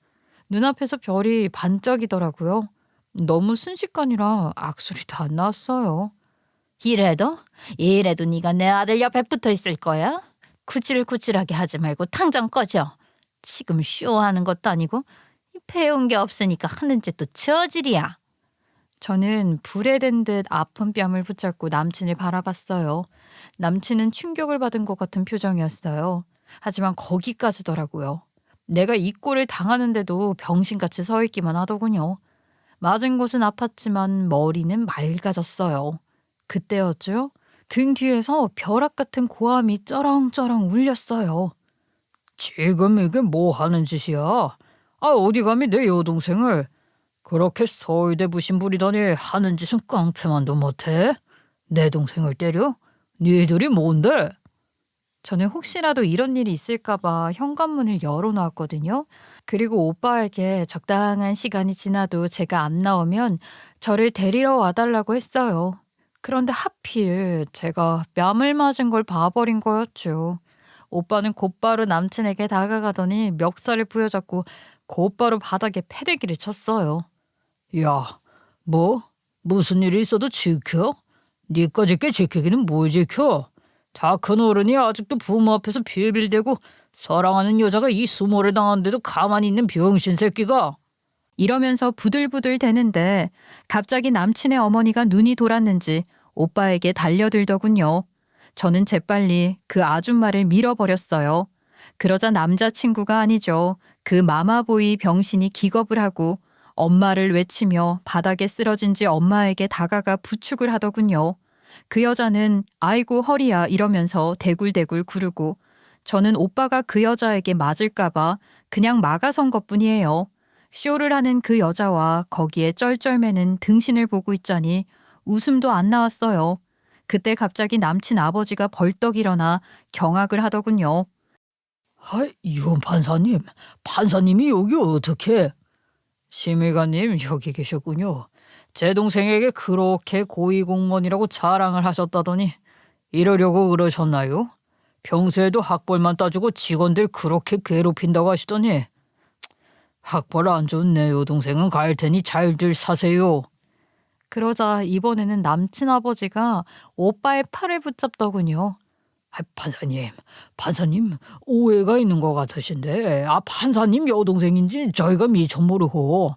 눈앞에서 별이 반짝이더라고요. 너무 순식간이라 악소리도 안 나왔어요. 이래도 네가 내 아들 옆에 붙어 있을 거야? 구질구질하게 하지 말고 당장 꺼져. 지금 쇼하는 것도 아니고 배운 게 없으니까 하는 짓도 저질이야. 저는 불에 댄 듯 아픈 뺨을 붙잡고 남친을 바라봤어요. 남친은 충격을 받은 것 같은 표정이었어요. 하지만 거기까지더라고요. 내가 이 꼴을 당하는데도 병신같이 서 있기만 하더군요. 맞은 곳은 아팠지만 머리는 맑아졌어요. 그때였죠. 등 뒤에서 벼락 같은 고함이 쩌렁쩌렁 울렸어요. 지금 이게 뭐 하는 짓이야? 어디 감히 내 여동생을 그렇게 서울대 부심 부리더니 하는 짓은 깡패만도 못해? 내 동생을 때려? 니들이 뭔데? 저는 혹시라도 이런 일이 있을까봐 현관문을 열어놓았거든요. 그리고 오빠에게 적당한 시간이 지나도 제가 안 나오면 저를 데리러 와달라고 했어요. 그런데 하필 제가 뺨을 맞은 걸 봐버린 거였죠. 오빠는 곧바로 남친에게 다가가더니 멱살을 부여잡고 곧바로 바닥에 패대기를 쳤어요. 야, 뭐? 무슨 일이 있어도 지켜? 니까짓 게 지키기는 뭘 지켜? 다 큰 어른이 아직도 부모 앞에서 빌빌대고 사랑하는 여자가 이 수모를 당하는데도 가만히 있는 병신 새끼가. 이러면서 부들부들 대는데 갑자기 남친의 어머니가 눈이 돌았는지 오빠에게 달려들더군요. 저는 재빨리 그 아줌마를 밀어버렸어요. 그러자 남자친구가 아니죠. 그 마마보이 병신이 기겁을 하고 엄마를 외치며 바닥에 쓰러진 지 엄마에게 다가가 부축을 하더군요. 그 여자는 아이고 허리야 이러면서 대굴대굴 구르고 저는 오빠가 그 여자에게 맞을까봐 그냥 막아선 것뿐이에요. 쇼를 하는 그 여자와 거기에 쩔쩔매는 등신을 보고 있자니 웃음도 안 나왔어요. 그때 갑자기 남친 아버지가 벌떡 일어나 경악을 하더군요. 윤 판사님이 여기 어떻게? 심의관님 여기 계셨군요. 제 동생에게 그렇게 고위공무원이라고 자랑을 하셨다더니 이러려고 그러셨나요? 평소에도 학벌만 따지고 직원들 그렇게 괴롭힌다고 하시더니 학벌 안 좋은 내 여동생은 갈 테니 잘들 사세요. 그러자 이번에는 남친 아버지가 오빠의 팔을 붙잡더군요. 판사님 오해가 있는 것 같으신데 판사님 여동생인지 저희가 미처 모르고.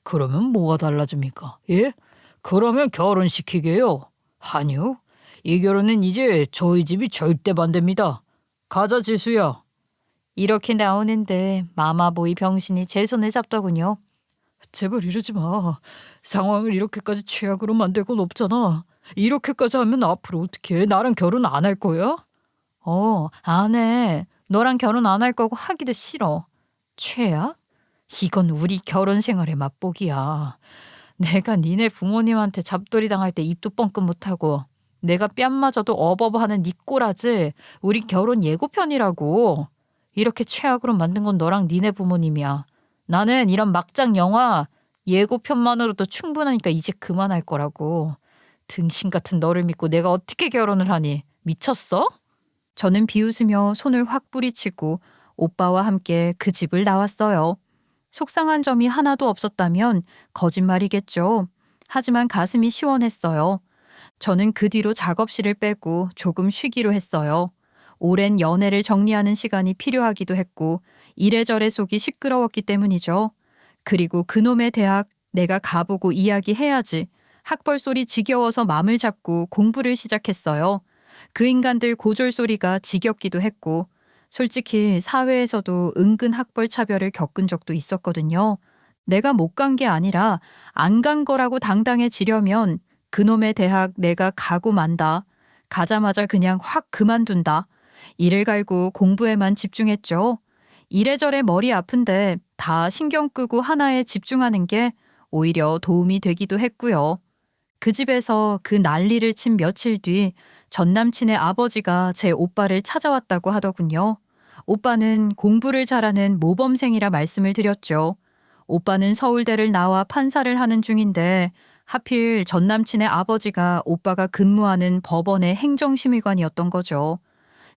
그러면 뭐가 달라집니까? 예? 그러면 결혼시키게요. 아니요. 이 결혼은 이제 저희 집이 절대 반대입니다. 가자 지수야. 이렇게 나오는데 마마보이 병신이 제 손을 잡더군요. 제발 이러지 마. 상황을 이렇게까지 최악으로 만들 건 없잖아. 이렇게까지 하면 앞으로 어떻게 나랑 결혼 안 할 거야? 안 해. 너랑 결혼 안 할 거고 하기도 싫어. 최악? 이건 우리 결혼 생활의 맛보기야. 내가 니네 부모님한테 잡돌이 당할 때 입도 뻥끗 못하고 내가 뺨 맞아도 어버버하는 니 꼬라지 우리 결혼 예고편이라고. 이렇게 최악으로 만든 건 너랑 니네 부모님이야. 나는 이런 막장 영화 예고편만으로도 충분하니까 이제 그만할 거라고. 등신 같은 너를 믿고 내가 어떻게 결혼을 하니? 미쳤어? 저는 비웃으며 손을 확 뿌리치고 오빠와 함께 그 집을 나왔어요. 속상한 점이 하나도 없었다면 거짓말이겠죠. 하지만 가슴이 시원했어요. 저는 그 뒤로 작업실을 빼고 조금 쉬기로 했어요. 오랜 연애를 정리하는 시간이 필요하기도 했고 이래저래 속이 시끄러웠기 때문이죠. 그리고 그놈의 대학 내가 가보고 이야기해야지. 학벌 소리 지겨워서 맘을 잡고 공부를 시작했어요. 그 인간들 고졸 소리가 지겹기도 했고 솔직히 사회에서도 은근 학벌 차별을 겪은 적도 있었거든요. 내가 못 간 게 아니라 안 간 거라고 당당해지려면 그놈의 대학 내가 가고 만다. 가자마자 그냥 확 그만둔다. 이를 갈고 공부에만 집중했죠. 이래저래 머리 아픈데 다 신경 끄고 하나에 집중하는 게 오히려 도움이 되기도 했고요. 그 집에서 그 난리를 친 며칠 뒤 전 남친의 아버지가 제 오빠를 찾아왔다고 하더군요. 오빠는 공부를 잘하는 모범생이라 말씀을 드렸죠. 오빠는 서울대를 나와 판사를 하는 중인데 하필 전 남친의 아버지가 오빠가 근무하는 법원의 행정심의관이었던 거죠.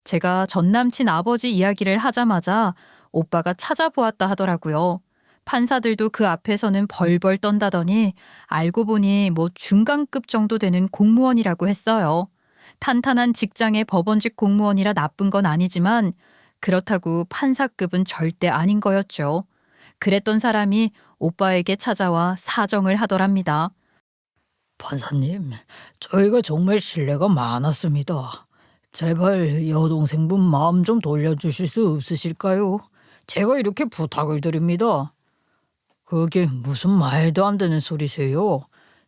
제가 전 남친 아버지 이야기를 하자마자 오빠가 찾아보았다 하더라고요. 판사들도 그 앞에서는 벌벌 떤다더니 알고 보니 뭐 중간급 정도 되는 공무원이라고 했어요. 탄탄한 직장의 법원직 공무원이라 나쁜 건 아니지만 그렇다고 판사급은 절대 아닌 거였죠. 그랬던 사람이 오빠에게 찾아와 사정을 하더랍니다. 판사님, 저희가 정말 신뢰가 많았습니다. 제발 여동생분 마음 좀 돌려주실 수 없으실까요? 제가 이렇게 부탁을 드립니다. 그게 무슨 말도 안 되는 소리세요?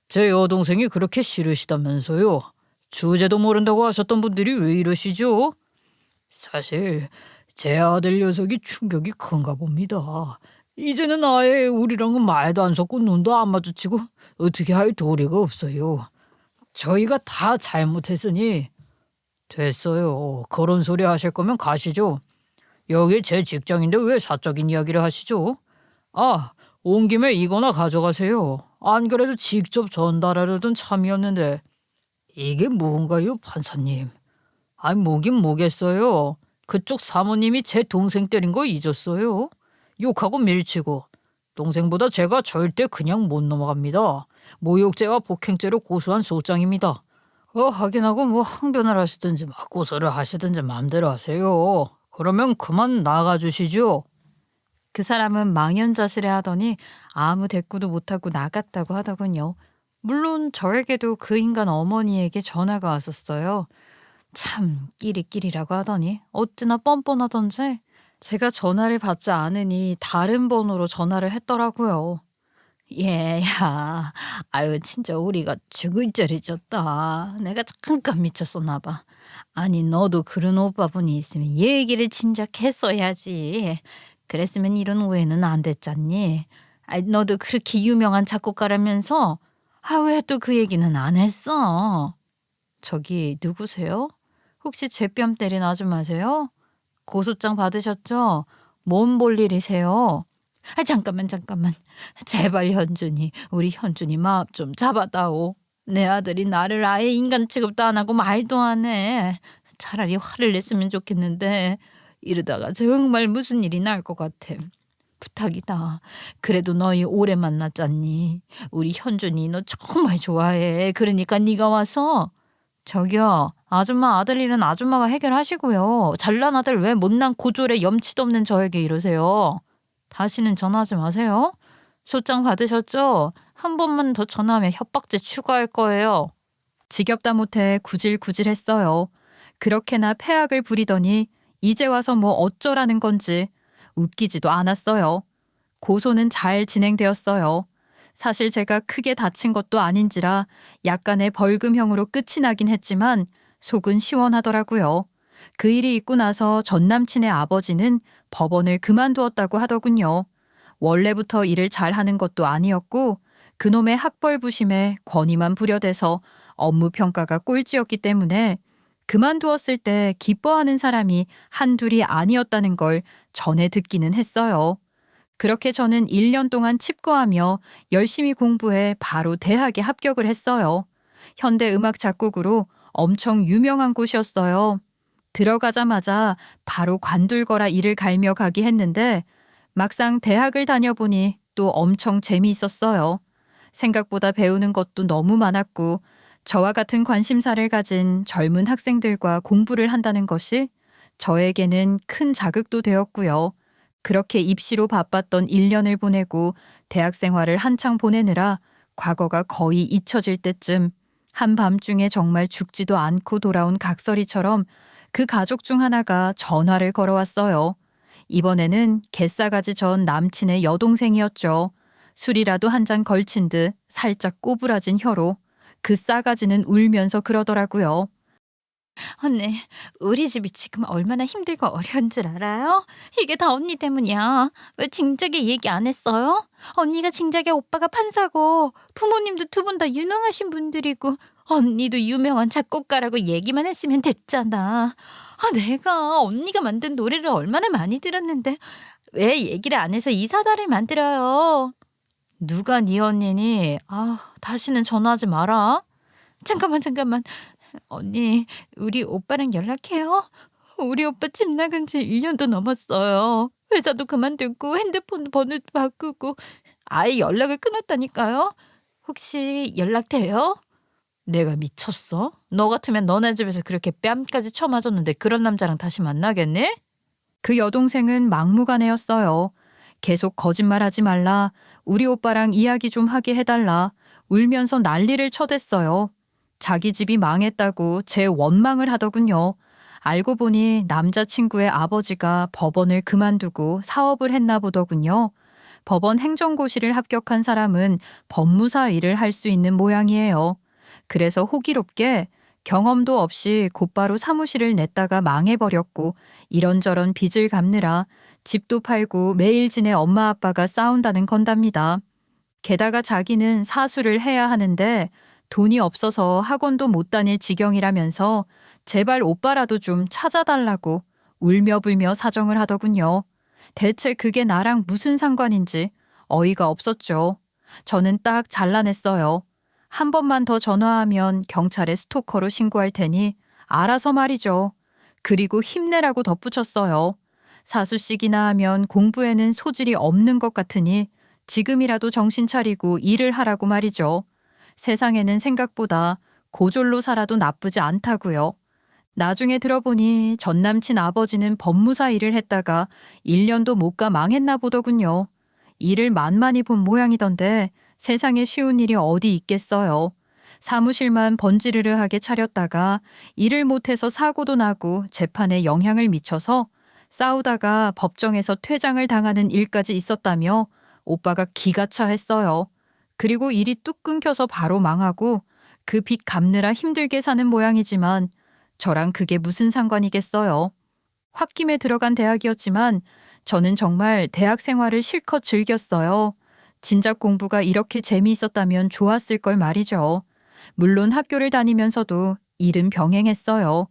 제 여동생이 그렇게 싫으시다면서요? 주제도 모른다고 하셨던 분들이 왜 이러시죠? 사실 제 아들 녀석이 충격이 큰가 봅니다. 이제는 아예 우리랑은 말도 안 섞고 눈도 안 마주치고 어떻게 할 도리가 없어요. 저희가 다 잘못했으니 됐어요. 그런 소리 하실 거면 가시죠. 여기 제 직장인데 왜 사적인 이야기를 하시죠? 아, 온 김에 이거나 가져가세요. 안 그래도 직접 전달하려던 참이었는데. 이게 뭔가요, 판사님? 아니, 뭐긴 뭐겠어요. 그쪽 사모님이 제 동생 때린 거 잊었어요? 욕하고 밀치고. 동생보다 제가 절대 그냥 못 넘어갑니다. 모욕죄와 폭행죄로 고소한 소장입니다. 확인하고 뭐 항변을 하시든지 막 고소를 하시든지 마음대로 하세요. 그러면 그만 나가주시죠. 그 사람은 망연자실해 하더니 아무 대꾸도 못하고 나갔다고 하더군요. 물론 저에게도 그 인간 어머니에게 전화가 왔었어요. 참 끼리끼리라고 하더니 어찌나 뻔뻔하던지 제가 전화를 받지 않으니 다른 번호로 전화를 했더라고요. 얘야, 아유 진짜 우리가 죽을 죄를 졌다. 내가 잠깐 미쳤었나 봐. 아니 너도 그런 오빠분이 있으면 얘기를 진작 했어야지. 그랬으면 이런 오해는 안 됐잖니. 아이 너도 그렇게 유명한 작곡가라면서 왜 또 그 얘기는 안 했어? 저기 누구세요? 혹시 제 뺨 때린 아줌마세요? 고소장 받으셨죠? 뭔 볼일이세요? 잠깐만. 제발 현준이, 우리 현준이 마음 좀 잡아다오. 내 아들이 나를 아예 인간 취급도 안 하고 말도 안 해. 차라리 화를 냈으면 좋겠는데 이러다가 정말 무슨 일이 날 것 같아. 부탁이다. 그래도 너희 오래 만났잖니. 우리 현준이 너 정말 좋아해. 그러니까 네가 와서. 저기요. 아줌마 아들 일은 아줌마가 해결하시고요. 잘난 아들 왜 못난 고졸에 염치도 없는 저에게 이러세요. 다시는 전화하지 마세요. 소장 받으셨죠? 한 번만 더 전화하면 협박죄 추가할 거예요. 지겹다 못해 구질구질했어요. 그렇게나 패악을 부리더니 이제 와서 뭐 어쩌라는 건지 웃기지도 않았어요. 고소는 잘 진행되었어요. 사실 제가 크게 다친 것도 아닌지라 약간의 벌금형으로 끝이 나긴 했지만 속은 시원하더라고요. 그 일이 있고 나서 전 남친의 아버지는 법원을 그만두었다고 하더군요. 원래부터 일을 잘하는 것도 아니었고 그놈의 학벌부심에 권위만 부려대서 업무 평가가 꼴찌였기 때문에 그만두었을 때 기뻐하는 사람이 한둘이 아니었다는 걸 전해 듣기는 했어요. 그렇게 저는 1년 동안 칩거하며 열심히 공부해 바로 대학에 합격을 했어요. 현대음악 작곡으로 엄청 유명한 곳이었어요. 들어가자마자 바로 관둘거라 이를 갈며 가기 했는데 막상 대학을 다녀보니 또 엄청 재미있었어요. 생각보다 배우는 것도 너무 많았고 저와 같은 관심사를 가진 젊은 학생들과 공부를 한다는 것이 저에게는 큰 자극도 되었고요. 그렇게 입시로 바빴던 1년을 보내고 대학 생활을 한창 보내느라 과거가 거의 잊혀질 때쯤 한밤중에 정말 죽지도 않고 돌아온 각설이처럼 그 가족 중 하나가 전화를 걸어왔어요. 이번에는 개싸가지 전 남친의 여동생이었죠. 술이라도 한 잔 걸친 듯 살짝 꼬부라진 혀로 그 싸가지는 울면서 그러더라고요. 언니, 우리 집이 지금 얼마나 힘들고 어려운 줄 알아요? 이게 다 언니 때문이야. 왜 진작에 얘기 안 했어요? 언니가 진작에 오빠가 판사고 부모님도 두 분 다 유명하신 분들이고 언니도 유명한 작곡가라고 얘기만 했으면 됐잖아. 내가 언니가 만든 노래를 얼마나 많이 들었는데 왜 얘기를 안 해서 이 사달을 만들어요? 누가 네 언니니? 다시는 전화하지 마라. 잠깐만. 언니, 우리 오빠랑 연락해요? 우리 오빠 집 나간 지 1년도 넘었어요. 회사도 그만두고 핸드폰 번호도 바꾸고 아예 연락을 끊었다니까요. 혹시 연락돼요? 내가 미쳤어? 너 같으면 너네 집에서 그렇게 뺨까지 쳐맞았는데 그런 남자랑 다시 만나겠니? 그 여동생은 막무가내였어요. 계속 거짓말하지 말라, 우리 오빠랑 이야기 좀 하게 해달라, 울면서 난리를 쳐댔어요. 자기 집이 망했다고 제 원망을 하더군요. 알고 보니 남자친구의 아버지가 법원을 그만두고 사업을 했나 보더군요. 법원 행정고시를 합격한 사람은 법무사 일을 할 수 있는 모양이에요. 그래서 호기롭게 경험도 없이 곧바로 사무실을 냈다가 망해버렸고 이런저런 빚을 갚느라 집도 팔고 매일 지내 엄마 아빠가 싸운다는 건답니다. 게다가 자기는 사수를 해야 하는데 돈이 없어서 학원도 못 다닐 지경이라면서 제발 오빠라도 좀 찾아달라고 울며불며 사정을 하더군요. 대체 그게 나랑 무슨 상관인지 어이가 없었죠. 저는 딱 잘라냈어요. 한 번만 더 전화하면 경찰에 스토커로 신고할 테니 알아서 말이죠. 그리고 힘내라고 덧붙였어요. 사수씩이나 하면 공부에는 소질이 없는 것 같으니 지금이라도 정신 차리고 일을 하라고 말이죠. 세상에는 생각보다 고졸로 살아도 나쁘지 않다고요. 나중에 들어보니 전 남친 아버지는 법무사 일을 했다가 1년도 못 가 망했나 보더군요. 일을 만만히 본 모양이던데 세상에 쉬운 일이 어디 있겠어요. 사무실만 번지르르하게 차렸다가 일을 못해서 사고도 나고 재판에 영향을 미쳐서 싸우다가 법정에서 퇴장을 당하는 일까지 있었다며 오빠가 기가 차 했어요. 그리고 일이 뚝 끊겨서 바로 망하고 그 빚 갚느라 힘들게 사는 모양이지만 저랑 그게 무슨 상관이겠어요. 홧김에 들어간 대학이었지만 저는 정말 대학 생활을 실컷 즐겼어요. 진작 공부가 이렇게 재미있었다면 좋았을 걸 말이죠. 물론 학교를 다니면서도 일은 병행했어요.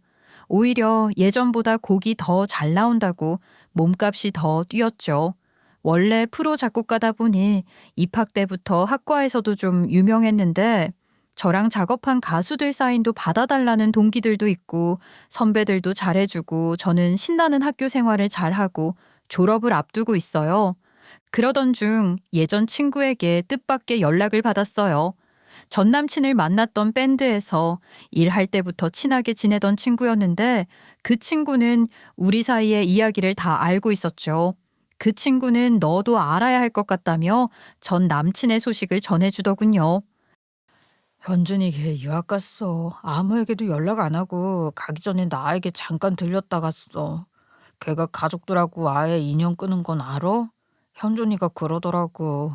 오히려 예전보다 곡이 더 잘 나온다고 몸값이 더 뛰었죠. 원래 프로 작곡가다 보니 입학 때부터 학과에서도 좀 유명했는데 저랑 작업한 가수들 사인도 받아달라는 동기들도 있고 선배들도 잘해주고 저는 신나는 학교 생활을 잘하고 졸업을 앞두고 있어요. 그러던 중 예전 친구에게 뜻밖의 연락을 받았어요. 전 남친을 만났던 밴드에서 일할 때부터 친하게 지내던 친구였는데 그 친구는 우리 사이의 이야기를 다 알고 있었죠. 그 친구는 너도 알아야 할 것 같다며 전 남친의 소식을 전해주더군요. 현준이 걔 유학 갔어. 아무에게도 연락 안 하고 가기 전에 나에게 잠깐 들렸다 갔어. 걔가 가족들하고 아예 인연 끊은 건 알아? 현준이가 그러더라고.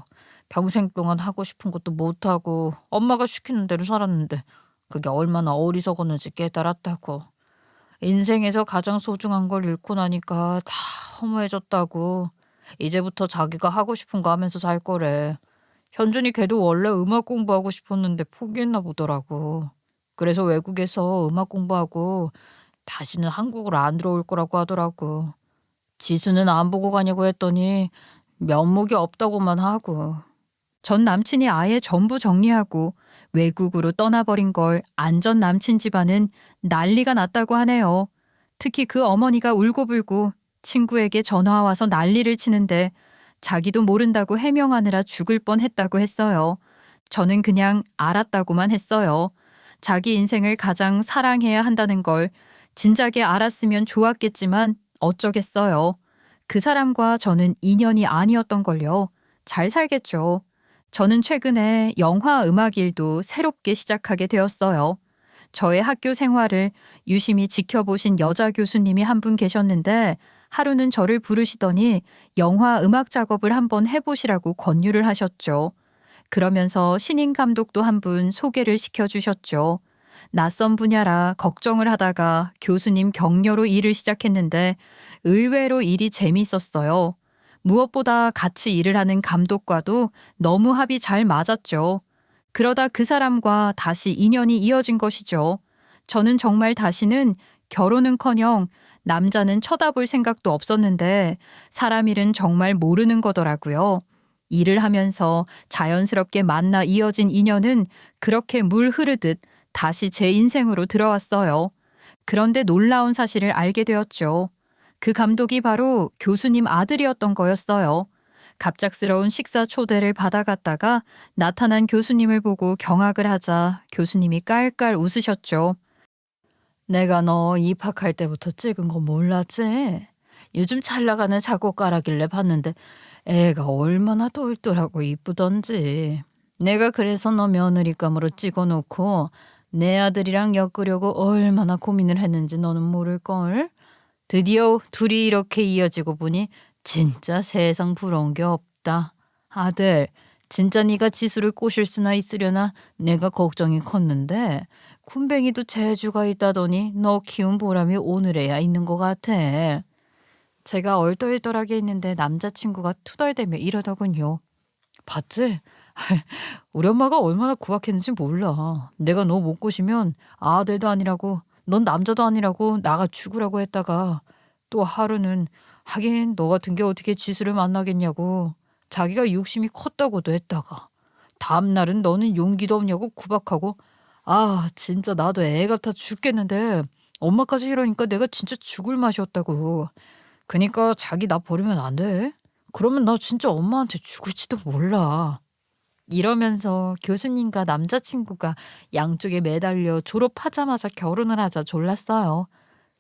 평생 동안 하고 싶은 것도 못하고 엄마가 시키는 대로 살았는데 그게 얼마나 어리석었는지 깨달았다고. 인생에서 가장 소중한 걸 잃고 나니까 다 허무해졌다고. 이제부터 자기가 하고 싶은 거 하면서 살 거래. 현준이 걔도 원래 음악 공부하고 싶었는데 포기했나 보더라고. 그래서 외국에서 음악 공부하고 다시는 한국으로 안 들어올 거라고 하더라고. 지수는 안 보고 가냐고 했더니 면목이 없다고만 하고. 전 남친이 아예 전부 정리하고 외국으로 떠나버린 걸 안전 남친 집안은 난리가 났다고 하네요. 특히 그 어머니가 울고불고 친구에게 전화 와서 난리를 치는데 자기도 모른다고 해명하느라 죽을 뻔했다고 했어요. 저는 그냥 알았다고만 했어요. 자기 인생을 가장 사랑해야 한다는 걸 진작에 알았으면 좋았겠지만 어쩌겠어요. 그 사람과 저는 인연이 아니었던 걸요. 잘 살겠죠. 저는 최근에 영화 음악 일도 새롭게 시작하게 되었어요. 저의 학교 생활을 유심히 지켜보신 여자 교수님이 한 분 계셨는데 하루는 저를 부르시더니 영화 음악 작업을 한번 해보시라고 권유를 하셨죠. 그러면서 신인 감독도 한 분 소개를 시켜주셨죠. 낯선 분야라 걱정을 하다가 교수님 격려로 일을 시작했는데 의외로 일이 재미있었어요. 무엇보다 같이 일을 하는 감독과도 너무 합이 잘 맞았죠. 그러다 그 사람과 다시 인연이 이어진 것이죠. 저는 정말 다시는 결혼은커녕 남자는 쳐다볼 생각도 없었는데 사람 일은 정말 모르는 거더라고요. 일을 하면서 자연스럽게 만나 이어진 인연은 그렇게 물 흐르듯 다시 제 인생으로 들어왔어요. 그런데 놀라운 사실을 알게 되었죠. 그 감독이 바로 교수님 아들이었던 거였어요. 갑작스러운 식사 초대를 받아갔다가 나타난 교수님을 보고 경악을 하자 교수님이 깔깔 웃으셨죠. 내가 너 입학할 때부터 찍은 거 몰랐지? 요즘 잘 나가는 작곡가라길래 봤는데 애가 얼마나 똘똘하고 이쁘던지. 내가 그래서 너 며느리감으로 찍어놓고 내 아들이랑 엮으려고 얼마나 고민을 했는지 너는 모를걸? 드디어 둘이 이렇게 이어지고 보니 진짜 세상 부러운 게 없다. 아들, 진짜 네가 지수를 꼬실 수나 있으려나 내가 걱정이 컸는데 쿰뱅이도 재주가 있다더니 너 키운 보람이 오늘에야 있는 것 같아. 제가 얼떨떨하게 있는데 남자친구가 투덜대며 이러더군요. 봤지? 우리 엄마가 얼마나 구박했는지 몰라. 내가 너 못 꼬시면 아들도 아니라고 넌 남자도 아니라고 나가 죽으라고 했다가 또 하루는 하긴 너 같은 게 어떻게 지수를 만나겠냐고 자기가 욕심이 컸다고도 했다가 다음 날은 너는 용기도 없냐고 구박하고 아 진짜 나도 애 같아 죽겠는데 엄마까지 이러니까 내가 진짜 죽을 맛이었다고. 그니까 자기 나 버리면 안 돼. 그러면 나 진짜 엄마한테 죽을지도 몰라. 이러면서 교수님과 남자친구가 양쪽에 매달려 졸업하자마자 결혼을 하자 졸랐어요.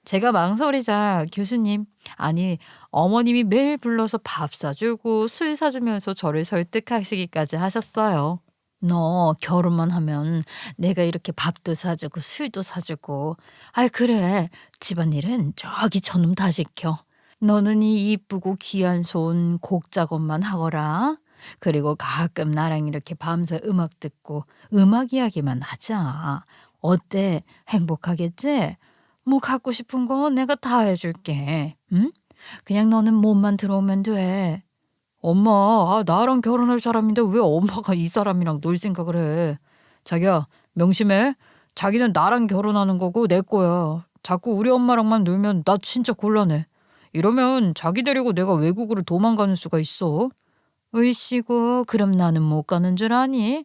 제가 망설이자 교수님, 아니 어머님이 매일 불러서 밥 사주고 술 사주면서 저를 설득하시기까지 하셨어요. 너 결혼만 하면 내가 이렇게 밥도 사주고 술도 사주고 아이 그래 집안일은 저기 저놈 다 시켜. 너는 이 이쁘고 귀한 손 곡 작업만 하거라. 그리고 가끔 나랑 이렇게 밤새 음악 듣고 음악 이야기만 하자. 어때? 행복하겠지? 뭐 갖고 싶은 거 내가 다 해줄게. 응? 그냥 너는 몸만 들어오면 돼. 엄마, 나랑 결혼할 사람인데 왜 엄마가 이 사람이랑 놀 생각을 해? 자기야, 명심해. 자기는 나랑 결혼하는 거고 내 거야. 자꾸 우리 엄마랑만 놀면 나 진짜 곤란해. 이러면 자기 데리고 내가 외국으로 도망가는 수가 있어. 으이씨구, 그럼 나는 못 가는 줄 아니?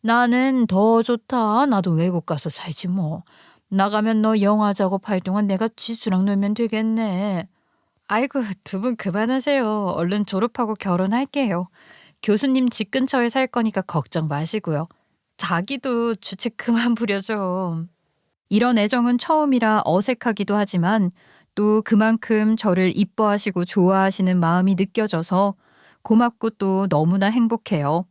나는 더 좋다. 나도 외국 가서 살지 뭐. 나가면 너 영화 작업할 동안 내가 지수랑 놀면 되겠네. 아이고, 두 분 그만하세요. 얼른 졸업하고 결혼할게요. 교수님 집 근처에 살 거니까 걱정 마시고요. 자기도 주책 그만 부려줘. 이런 애정은 처음이라 어색하기도 하지만 또 그만큼 저를 이뻐하시고 좋아하시는 마음이 느껴져서 고맙고 또 너무나 행복해요.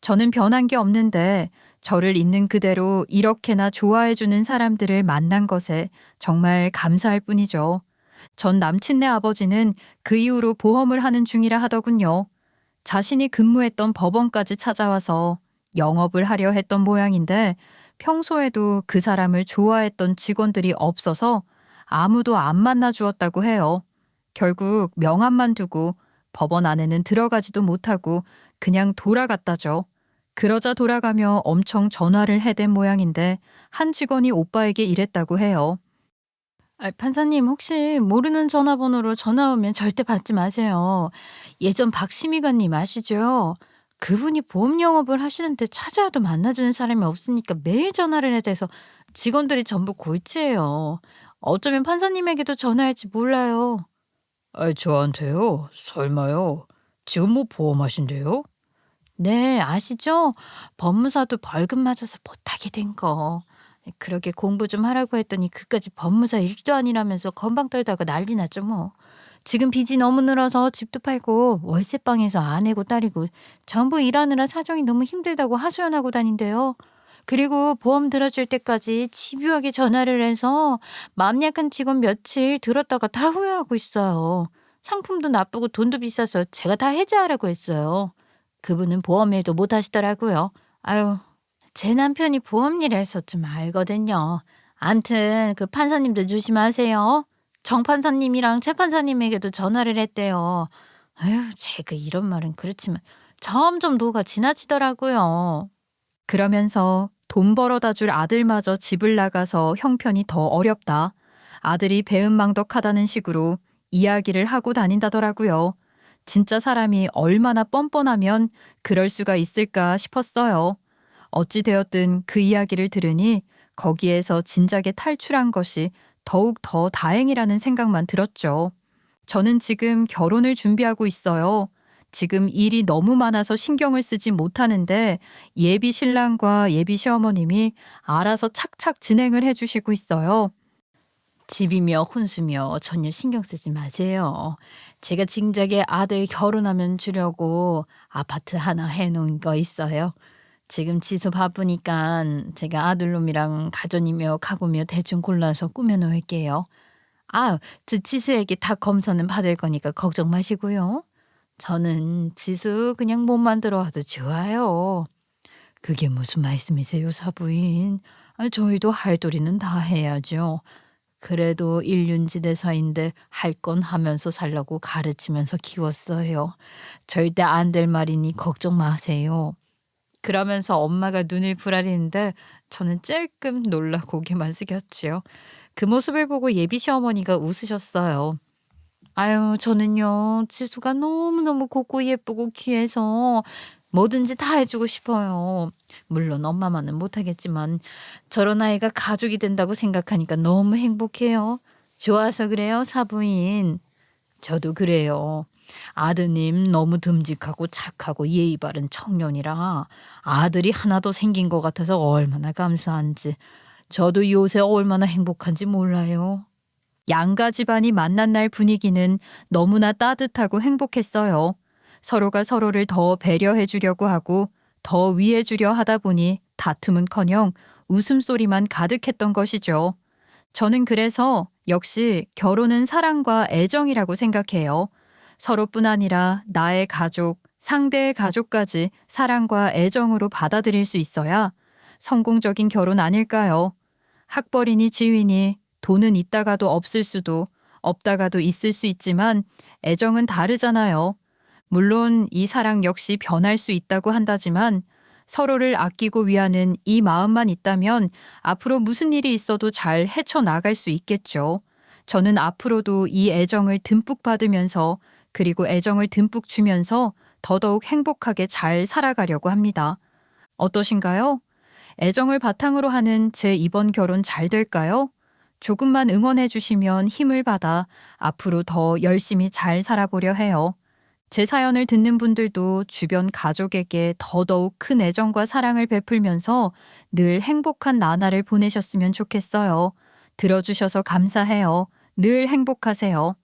저는 변한 게 없는데 저를 있는 그대로 이렇게나 좋아해주는 사람들을 만난 것에 정말 감사할 뿐이죠. 전 남친네 아버지는 그 이후로 보험을 하는 중이라 하더군요. 자신이 근무했던 법원까지 찾아와서 영업을 하려 했던 모양인데 평소에도 그 사람을 좋아했던 직원들이 없어서 아무도 안 만나 주었다고 해요. 결국 명함만 두고 법원 안에는 들어가지도 못하고 그냥 돌아갔다죠. 그러자 돌아가며 엄청 전화를 해댄 모양인데 한 직원이 오빠에게 이랬다고 해요. 판사님 혹시 모르는 전화번호로 전화 오면 절대 받지 마세요. 예전 박심희관님 아시죠? 그분이 보험 영업을 하시는데 찾아와도 만나주는 사람이 없으니까 매일 전화를 해대서 직원들이 전부 골치예요. 어쩌면 판사님에게도 전화할지 몰라요. 저한테요? 설마요? 지금 뭐 보험하신대요? 네, 아시죠? 법무사도 벌금 맞아서 못하게 된 거. 그러게 공부 좀 하라고 했더니 그까지 법무사 일도 아니라면서 건방 떨다가 난리 났죠 뭐. 지금 빚이 너무 늘어서 집도 팔고 월세방에서 아내고 딸이고 전부 일하느라 사정이 너무 힘들다고 하소연하고 다닌대요. 그리고 보험 들어줄 때까지 집요하게 전화를 해서 마음 약한 직원 며칠 들었다가 다 후회하고 있어요. 상품도 나쁘고 돈도 비싸서 제가 다 해지하라고 했어요. 그분은 보험 일도 못 하시더라고요. 아유, 제 남편이 보험 일을 해서 좀 알거든요. 암튼 그 판사님도 조심하세요. 정 판사님이랑 최 판사님에게도 전화를 했대요. 아유, 제가 이런 말은 그렇지만 점점 노가 지나치더라고요. 그러면서 돈 벌어다 줄 아들마저 집을 나가서 형편이 더 어렵다. 아들이 배은망덕하다는 식으로 이야기를 하고 다닌다더라고요. 진짜 사람이 얼마나 뻔뻔하면 그럴 수가 있을까 싶었어요. 어찌 되었든 그 이야기를 들으니 거기에서 진작에 탈출한 것이 더욱 더 다행이라는 생각만 들었죠. 저는 지금 결혼을 준비하고 있어요. 지금 일이 너무 많아서 신경을 쓰지 못하는데 예비 신랑과 예비 시어머님이 알아서 착착 진행을 해주시고 있어요. 집이며 혼수며 전혀 신경 쓰지 마세요. 제가 진작에 아들 결혼하면 주려고 아파트 하나 해놓은 거 있어요. 지금 지수 바쁘니까 제가 아들놈이랑 가전이며 가구며 대충 골라서 꾸며놓을게요. 저 지수에게 다 검사는 받을 거니까 걱정 마시고요. 저는 지수 그냥 몸만 들어와도 좋아요. 그게 무슨 말씀이세요, 사부인? 저희도 할 도리는 다 해야죠. 그래도 일륜지대사인데 할 건 하면서 살라고 가르치면서 키웠어요. 절대 안 될 말이니 걱정 마세요. 그러면서 엄마가 눈을 부라리는데 저는 찔끔 놀라 고개만 숙였지요. 그 모습을 보고 예비 시어머니가 웃으셨어요. 아유, 저는요, 지수가 너무너무 곱고 예쁘고 귀해서 뭐든지 다 해주고 싶어요. 물론 엄마만은 못하겠지만 저런 아이가 가족이 된다고 생각하니까 너무 행복해요. 좋아서 그래요, 사부인. 저도 그래요. 아드님 너무 듬직하고 착하고 예의 바른 청년이라 아들이 하나 더 생긴 것 같아서 얼마나 감사한지. 저도 요새 얼마나 행복한지 몰라요. 양가 집안이 만난 날 분위기는 너무나 따뜻하고 행복했어요. 서로가 서로를 더 배려해 주려고 하고 더 위해 주려 하다 보니 다툼은커녕 웃음소리만 가득했던 것이죠. 저는 그래서 역시 결혼은 사랑과 애정이라고 생각해요. 서로뿐 아니라 나의 가족, 상대의 가족까지 사랑과 애정으로 받아들일 수 있어야 성공적인 결혼 아닐까요? 학벌이니 지위니 돈은 있다가도 없을 수도 없다가도 있을 수 있지만 애정은 다르잖아요. 물론 이 사랑 역시 변할 수 있다고 한다지만 서로를 아끼고 위하는 이 마음만 있다면 앞으로 무슨 일이 있어도 잘 헤쳐나갈 수 있겠죠. 저는 앞으로도 이 애정을 듬뿍 받으면서 그리고 애정을 듬뿍 주면서 더더욱 행복하게 잘 살아가려고 합니다. 어떠신가요? 애정을 바탕으로 하는 제 이번 결혼 잘 될까요? 조금만 응원해 주시면 힘을 받아 앞으로 더 열심히 잘 살아보려 해요. 제 사연을 듣는 분들도 주변 가족에게 더더욱 큰 애정과 사랑을 베풀면서 늘 행복한 나날을 보내셨으면 좋겠어요. 들어주셔서 감사해요. 늘 행복하세요.